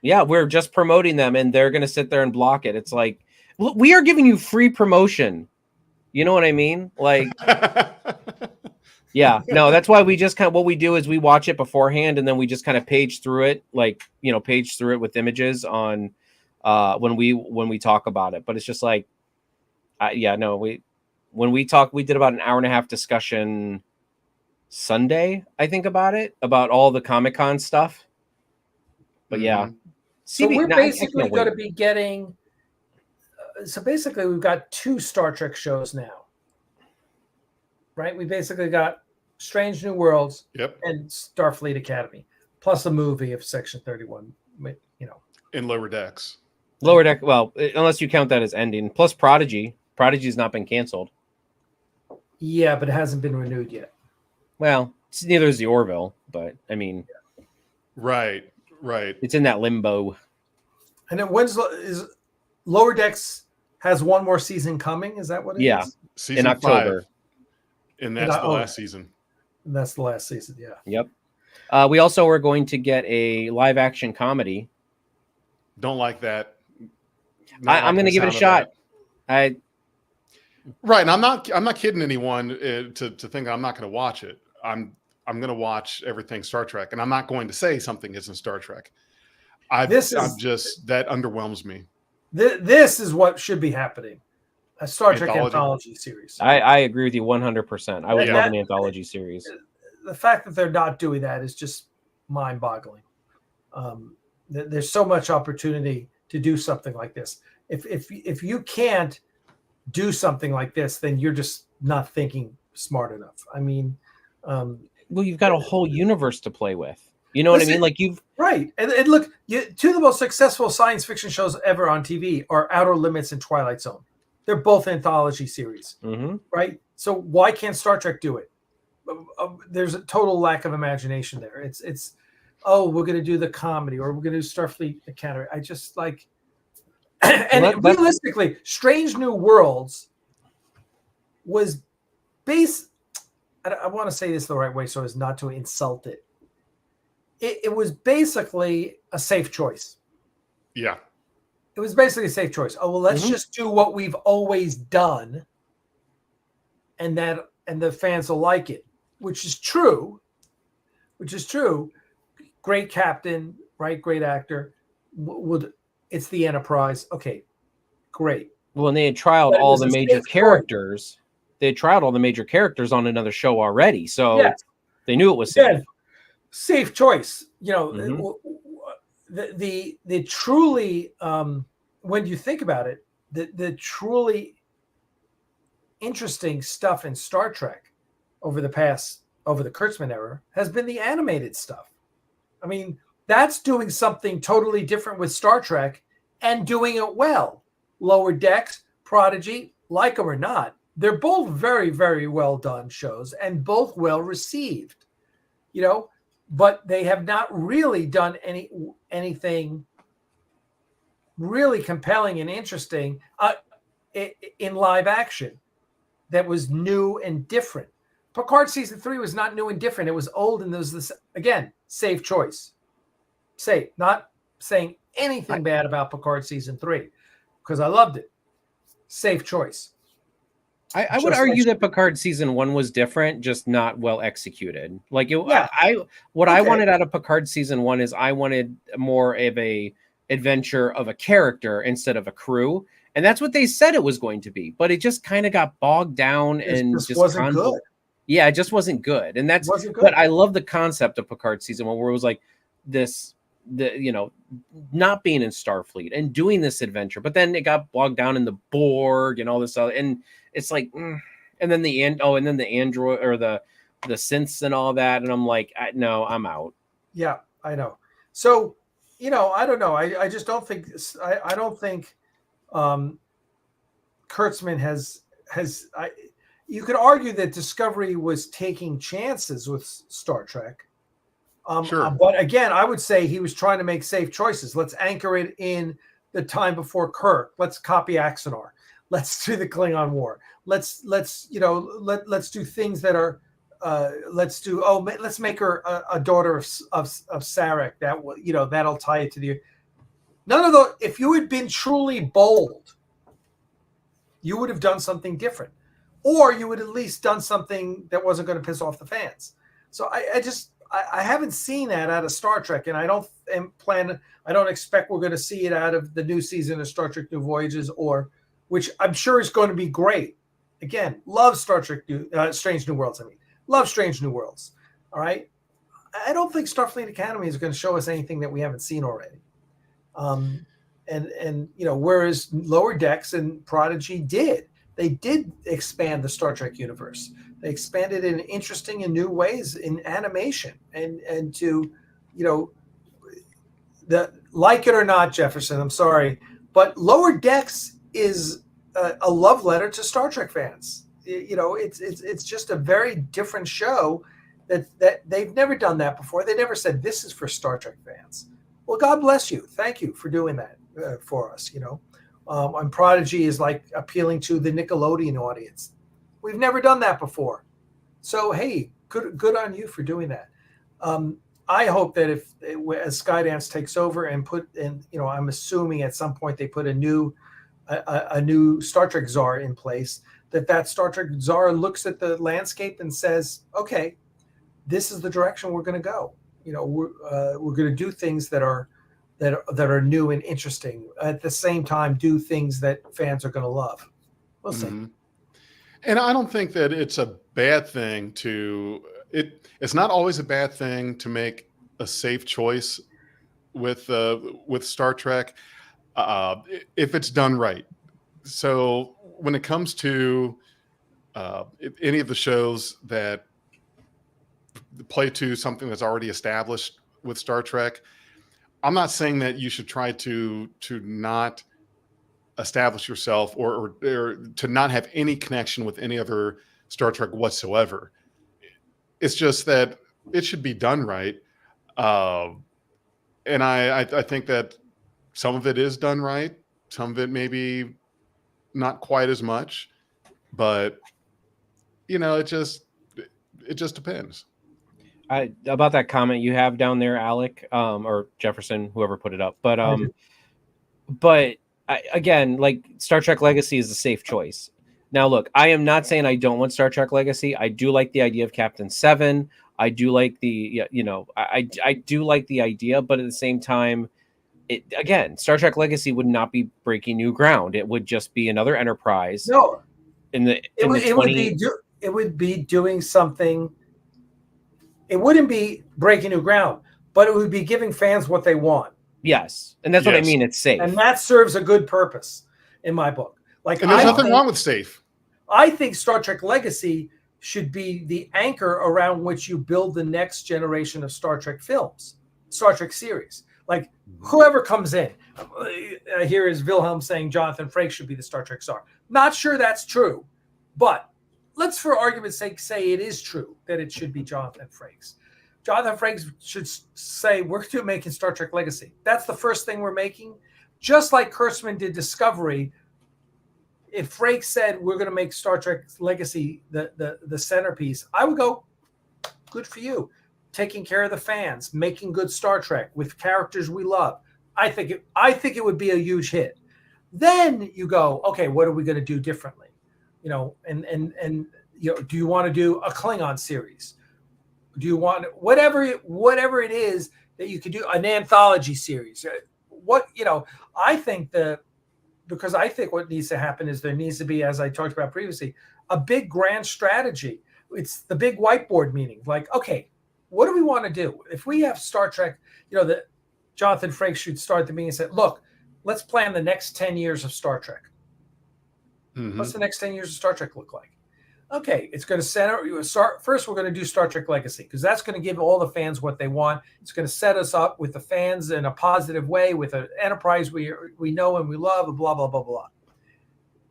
Speaker 3: Yeah, we're just promoting them, and they're going to sit there and block it. It's like, we are giving you free promotion. You know what I mean? Like, yeah, no, that's why we just what we do is we watch it beforehand, and then we just kind of page through it, with images on when we talk about it. But it's just like, when we talk, we did about an hour and a half discussion Sunday, I think, about all the Comic-Con stuff. But yeah.
Speaker 2: So we're basically going to be getting. So basically, we've got 2 Star Trek shows now, right? We basically got Strange New Worlds, and Starfleet Academy, plus a movie of Section 31.
Speaker 1: In Lower Decks.
Speaker 3: Lower Deck. Well, unless you count that as ending. Plus Prodigy. Prodigy's not been canceled.
Speaker 2: Yeah, but it hasn't been renewed yet.
Speaker 3: Well, neither is the Orville, but I mean,
Speaker 1: right.
Speaker 3: It's in that limbo.
Speaker 2: And then is Lower Decks has one more season coming? Is that what it is?
Speaker 1: Season
Speaker 3: in October.
Speaker 1: 5. And that's the last season.
Speaker 2: And that's the last season. Yeah.
Speaker 3: Yep. We also are going to get a live action comedy.
Speaker 1: Don't like that.
Speaker 3: I'm going to give it a shot.
Speaker 1: Right, and I'm not kidding anyone to think I'm not going to watch it. I'm going to watch everything Star Trek, and I'm not going to say something isn't Star Trek. That underwhelms me.
Speaker 2: This is what should be happening: a Star Trek anthology series.
Speaker 3: I agree with you 100%. I would love an anthology series.
Speaker 2: The fact that they're not doing that is just mind-boggling. There's so much opportunity to do something like this. If you can't do something like this, then you're just not thinking smart enough. I mean,
Speaker 3: you've got a whole universe to play with. You know what I mean? Like
Speaker 2: right. And look, 2 of the most successful science fiction shows ever on TV are Outer Limits and Twilight Zone. They're both anthology series, right? So why can't Star Trek do it? There's a total lack of imagination there. It's we're going to do the comedy, or we're going to do Starfleet Academy. I just like, And realistically, Strange New Worlds was I want to say this the right way so as not to insult it. It was basically a safe choice.
Speaker 1: Yeah.
Speaker 2: It was basically a safe choice. Oh, well, let's just do what we've always done, and the fans will like it, which is true. Great captain, right? Great actor. It's the Enterprise. Okay, great.
Speaker 3: Well, and they had trialed all the major characters. They had trialed all the major characters on another show already, so they knew it was safe.
Speaker 2: Yeah. Safe choice. You know, the truly when you think about it, the truly interesting stuff in Star Trek over the Kurtzman era has been the animated stuff. I mean, that's doing something totally different with Star Trek and doing it well. Lower Decks, Prodigy, like them or not, they're both very, very well done shows and both well received, you know, but they have not really done anything really compelling and interesting in live action that was new and different. Picard season 3 was not new and different. It was old, and there was this, again, safe choice. Not saying anything bad about Picard season 3 because I loved it. Safe choice.
Speaker 3: I would argue that Picard season 1 was different, just not well executed. Like I wanted out of Picard season 1 is I wanted more of a adventure of a character instead of a crew, and that's what they said it was going to be. But it just kind of got bogged down and just wasn't good. Yeah, it just wasn't good, and that's. But I love the concept of Picard season 1, where it was like not being in Starfleet and doing this adventure, but then it got bogged down in the Borg and all this other, and it's like, and then the android or the synths and all that, and I'm like, no, I'm out. Yeah,
Speaker 2: I know. So, I don't know. I just don't think I don't think Kurtzman has. You could argue that Discovery was taking chances with Star Trek.
Speaker 1: Sure.
Speaker 2: But again, I would say he was trying to make safe choices. Let's anchor it in the time before Kirk. Let's copy Axanar. Let's do the Klingon War. Let's do things that are let's make her a daughter of Sarek. That'll tie it to the. None of those. If you had been truly bold, you would have done something different, or you would at least done something that wasn't going to piss off the fans. So I haven't seen that out of Star Trek, and I don't expect we're going to see it out of the new season of Star Trek New Voyages, which I'm sure is going to be great. Again, love Star Trek Strange New Worlds. Love Strange New Worlds. All right. I don't think Starfleet Academy is going to show us anything that we haven't seen already. Whereas Lower Decks and Prodigy they did expand the Star Trek universe. They expanded in interesting and new ways in animation and to, like it or not, Jefferson, I'm sorry, but Lower Decks is a love letter to Star Trek fans. It's just a very different show that they've never done that before. They never said this is for Star Trek fans. Well, God bless you. Thank you for doing that for us. And Prodigy is like appealing to the Nickelodeon audience. We've never done that before. So, hey, good on you for doing that. I hope that as Skydance takes over and I'm assuming at some point they put a new Star Trek czar in place, that Star Trek czar looks at the landscape and says, okay, this is the direction we're going to go. We're going to do things that are new and interesting. At the same time, do things that fans are going to love. We'll see.
Speaker 1: Mm-hmm. And I don't think that it's a bad thing it's not always a bad thing to make a safe choice with Star Trek if it's done right. So when it comes to any of the shows that play to something that's already established with Star Trek, I'm not saying that you should try to not establish yourself or to not have any connection with any other Star Trek whatsoever. It's just that it should be done right. And I think that some of it is done right. some of it maybe not quite as much, but it just depends.
Speaker 3: About that comment you have down there, Alec, or Jefferson, whoever put it up, but again, like Star Trek Legacy is a safe choice. Now, look, I am not saying I don't want Star Trek Legacy. I do like the idea of Captain Seven. I do like I do like the idea, but at the same time, Star Trek Legacy would not be breaking new ground. It would just be another Enterprise.
Speaker 2: No,
Speaker 3: it
Speaker 2: would be doing something. It wouldn't be breaking new ground, but it would be giving fans what they want.
Speaker 3: Yes, and that's what I mean. It's safe,
Speaker 2: and that serves a good purpose in my book. Like,
Speaker 1: and there's nothing wrong with safe.
Speaker 2: I think Star Trek Legacy should be the anchor around which you build the next generation of Star Trek films, Star Trek series. Like, whoever comes in, here is Wilhelm saying Jonathan Frakes should be the Star Trek star. Not sure that's true, but let's, for argument's sake, say it is true that it should be Jonathan Frakes. Jonathan Frakes should say, we're making Star Trek Legacy. That's the first thing we're making. Just like Kurtzman did Discovery, if Frakes said, we're going to make Star Trek Legacy the centerpiece, I would go, good for you. Taking care of the fans, making good Star Trek with characters we love. I think it would be a huge hit. Then you go, okay, what are we going to do differently? And do you want to do a Klingon series? Do you want whatever it is that you could do, an anthology series? I think because I think what needs to happen is there needs to be, as I talked about previously, a big grand strategy. It's the big whiteboard meeting. Like, okay, what do we want to do? If we have Star Trek, that Jonathan Frakes should start the meeting and say, look, let's plan the next 10 years of Star Trek. Mm-hmm. What's the next 10 years of Star Trek look like? Okay, it's going to first we're going to do Star Trek Legacy, because that's going to give all the fans what they want. It's going to set us up with the fans in a positive way, with an Enterprise we know and we love, and blah, blah, blah, blah.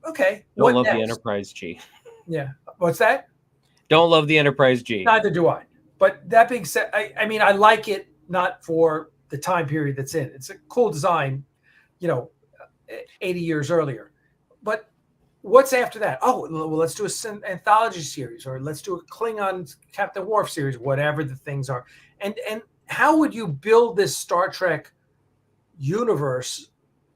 Speaker 2: Okay.
Speaker 3: Don't love the Enterprise G.
Speaker 2: Yeah. What's that?
Speaker 3: Don't love the Enterprise G.
Speaker 2: Neither do I. But that being said, I mean, I like it not for the time period that's in. It's a cool design, 80 years earlier. But what's after that? Oh, well, let's do an anthology series, or let's do a Klingon Captain Worf series, whatever the things are. And how would you build this Star Trek universe,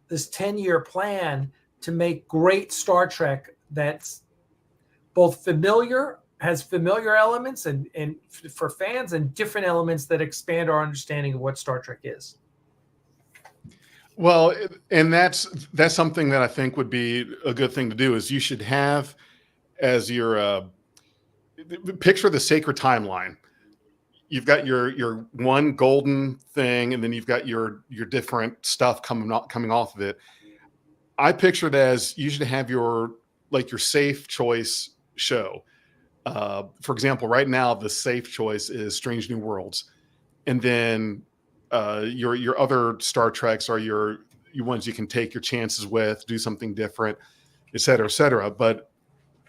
Speaker 2: this 10-year plan to make great Star Trek that's both familiar, has familiar elements and for fans, and different elements that expand our understanding of what Star Trek is?
Speaker 1: Well, and that's something that I think would be a good thing to do. Is you should have as your picture the sacred timeline. You've got your one golden thing, and then you've got your different stuff coming off of it. I picture it as you should have your safe choice show. For example, right now the safe choice is Strange New Worlds, and then your other Star Treks are your ones you can take your chances with, do something different, et cetera, et cetera. But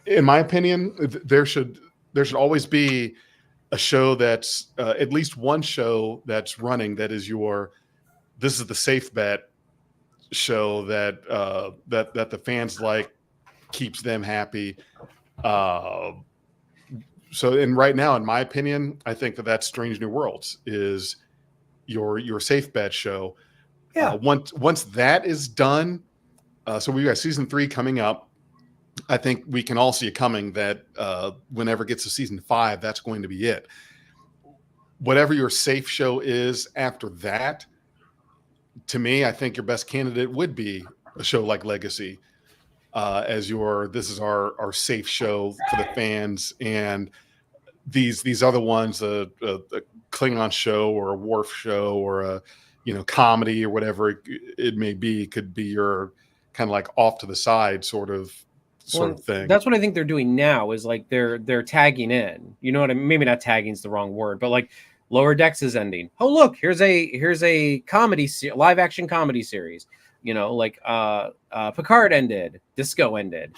Speaker 1: in my opinion, there should always be a show that's at least one show that's running that is this is the safe bet show that the fans like, keeps them happy. And right now, in my opinion, I think that's Strange New Worlds is your safe bet show.
Speaker 2: Yeah.
Speaker 1: Once that is done, so we've got season 3 coming up. I think we can all see it coming that whenever it gets to season 5, that's going to be it. Whatever your safe show is after that, to me, I think your best candidate would be a show like Legacy as this is our safe show for the fans, and these other ones, a Klingon show or a Worf show or a comedy or whatever it may be, could be your kind of like off to the side sort of thing.
Speaker 3: That's what I think they're doing now, is like they're tagging in. You know what I mean? Maybe not tagging is the wrong word, but like Lower Decks is ending. Oh, look, here's a comedy live action comedy series. Like Picard ended, Disco ended.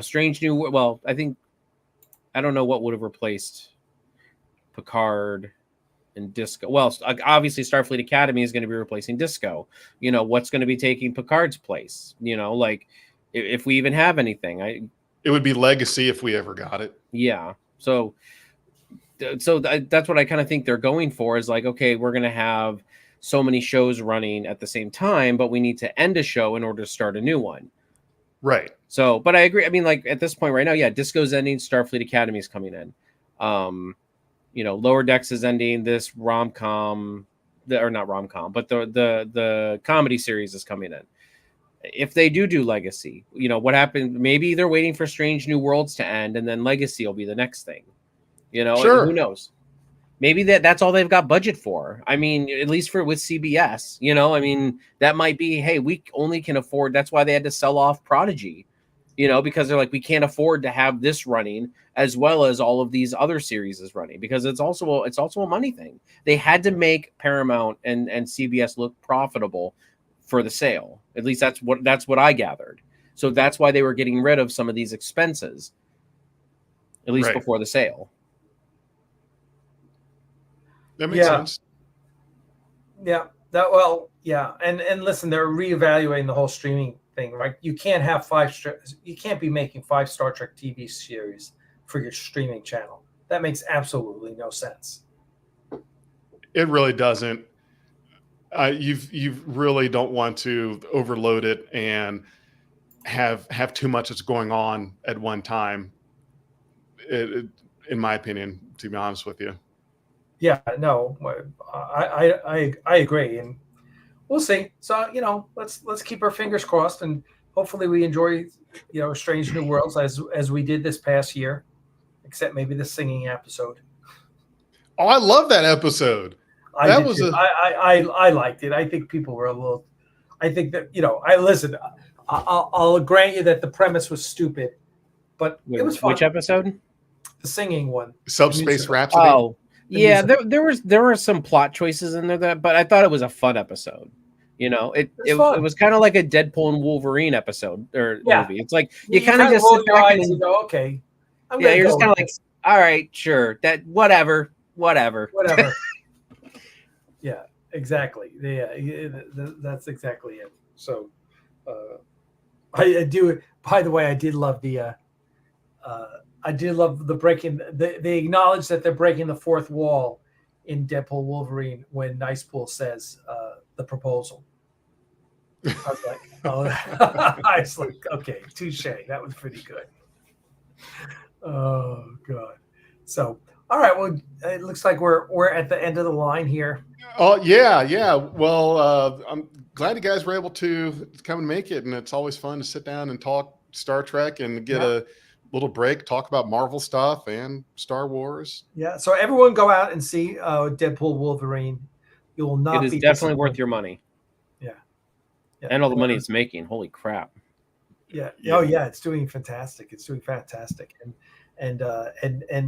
Speaker 3: Strange New. Well, I don't know what would have replaced Picard. and Disco. Well, obviously Starfleet Academy is going to be replacing Disco. You know, what's going to be taking Picard's place? You know, like if we even have anything,
Speaker 1: it would be Legacy if we ever got it.
Speaker 3: Yeah. So that's what I kind of think they're going for, is like, okay, we're going to have so many shows running at the same time, but we need to end a show in order to start a new one.
Speaker 1: Right.
Speaker 3: So, but I agree. I mean, like at this point right now, yeah, Disco's ending, Starfleet Academy is coming in. You know, Lower Decks is ending, this rom-com, or not rom-com, but the comedy series is coming in. If they do Legacy, you know, what happened? Maybe they're waiting for Strange New Worlds to end, and then Legacy will be the next thing. You know,
Speaker 1: sure.
Speaker 3: Who knows? Maybe that's all they've got budget for. I mean, at least with CBS, you know, I mean, that might be, hey, we only can afford. That's why they had to sell off Prodigy, you know, because they're like, we can't afford to have this running as well as all of these other series is running, because it's also a money thing. They had to make Paramount and CBS look profitable for the sale. At least that's what I gathered. So that's why they were getting rid of some of these expenses, at least before the sale.
Speaker 1: That makes sense.
Speaker 2: Yeah. And listen, they're reevaluating the whole streaming thing, right? You can't have you can't be making 5 Star Trek TV series for your streaming channel. That makes absolutely no sense.
Speaker 1: It really doesn't. You really don't want to overload it and have too much that's going on at one time. In my opinion, to be honest with you.
Speaker 2: Yeah, no, I agree, and we'll see. So, you know, let's keep our fingers crossed, and hopefully we enjoy, you know, Strange New Worlds as we did this past year, except maybe the singing episode.
Speaker 1: Oh, I love that episode.
Speaker 2: I liked it. I think people were a little. I think that, you know, I'll grant you that the premise was stupid, but it was fun.
Speaker 3: Which episode?
Speaker 2: The singing one.
Speaker 1: Subspace Rhapsody.
Speaker 3: Oh. Yeah, there were some plot choices in there but I thought it was a fun episode. You know, it was kind of like a Deadpool and Wolverine episode or movie. It's like you kind of just sit back and
Speaker 2: go, okay.
Speaker 3: You're just kind of like, all right, sure, that whatever.
Speaker 2: Yeah, exactly. Yeah, that's exactly it. So, I do. By the way, I did love the. I did love the breaking. They acknowledge that they're breaking the fourth wall in Deadpool Wolverine when Nicepool says the proposal. I was like, I was like, okay, touche. That was pretty good. Oh God. So, all right. Well, it looks like we're at the end of the line here.
Speaker 1: Oh yeah. Well, I'm glad you guys were able to come and make it, and it's always fun to sit down and talk Star Trek and get a little break, talk about Marvel stuff and Star Wars.
Speaker 2: Yeah. So everyone go out and see Deadpool Wolverine. You will not.
Speaker 3: It is definitely worth your money.
Speaker 2: Yeah.
Speaker 3: And all the money it's making. Holy crap.
Speaker 2: Yeah. Oh yeah. It's doing fantastic. And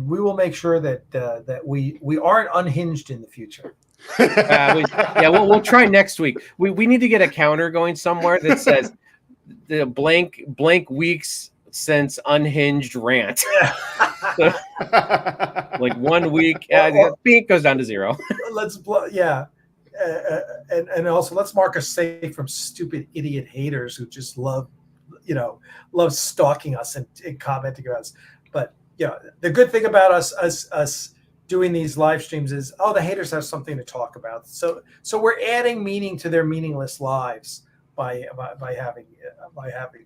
Speaker 2: we will make sure that we aren't unhinged in the future.
Speaker 3: We'll try next week. We need to get a counter going somewhere that says the blank weeks since unhinged rant. Like 1 week, beat goes down to 0.
Speaker 2: And also let's mark us safe from stupid idiot haters who just love stalking us and commenting about us. But yeah, the good thing about us doing these live streams is the haters have something to talk about. So we're adding meaning to their meaningless lives by having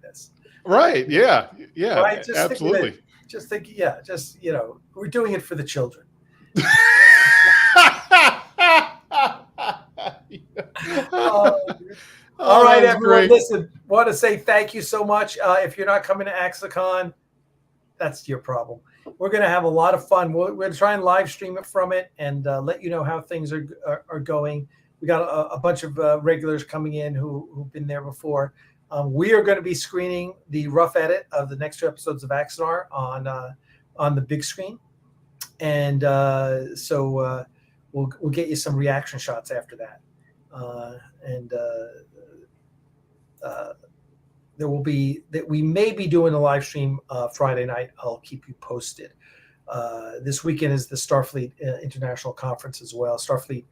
Speaker 2: this.
Speaker 1: Right. Yeah.
Speaker 2: Right?
Speaker 1: Absolutely.
Speaker 2: We're doing it for the children. All right, everyone. Great. Listen, want to say thank you so much. If you're not coming to AxaCon, that's your problem. We're going to have a lot of fun. We're going to try and live stream it from it and let you know how things are going. We got a bunch of regulars coming in who've been there before. We are going to be screening the rough edit of the next 2 episodes of Axanar on the big screen, and so we'll get you some reaction shots after that, and there will be that we may be doing a live stream Friday night. I'll keep you posted. This weekend is the Starfleet International Conference as well. Starfleet,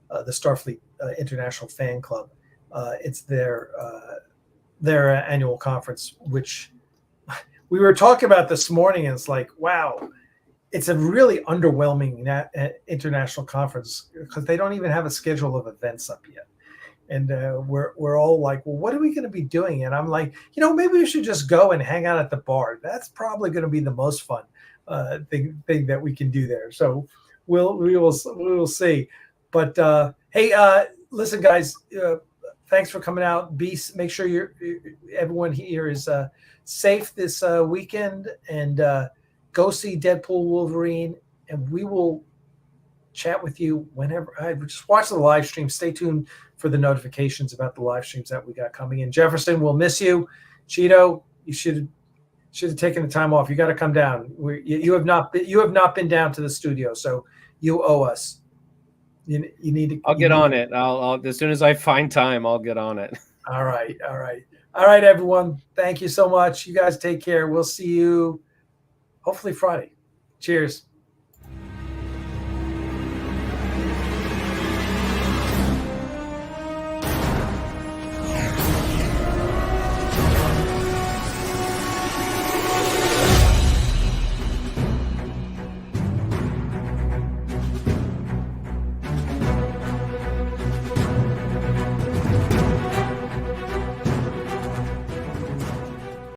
Speaker 2: the Starfleet International Fan Club. It's their annual conference, which we were talking about this morning. And it's like, wow, it's a really underwhelming international conference because they don't even have a schedule of events up yet. And we're all like, well, what are we going to be doing? And I'm like, maybe we should just go and hang out at the bar. That's probably going to be the most fun thing that we can do there. So we will see. But hey, listen, guys, thanks for coming out. Make sure everyone here is safe this weekend, and go see Deadpool Wolverine. And we will chat with you whenever. Just watch the live stream. Stay tuned for the notifications about the live streams that we got coming in. Jefferson, we'll miss you. Cheeto, you should have taken the time off. You got to come down. You have not been down to the studio, so you owe us. You need to.
Speaker 3: I'll get on it. I'll as soon as I find time, I'll get on it.
Speaker 2: All right, everyone. Thank you so much. You guys take care. We'll see you hopefully Friday. Cheers.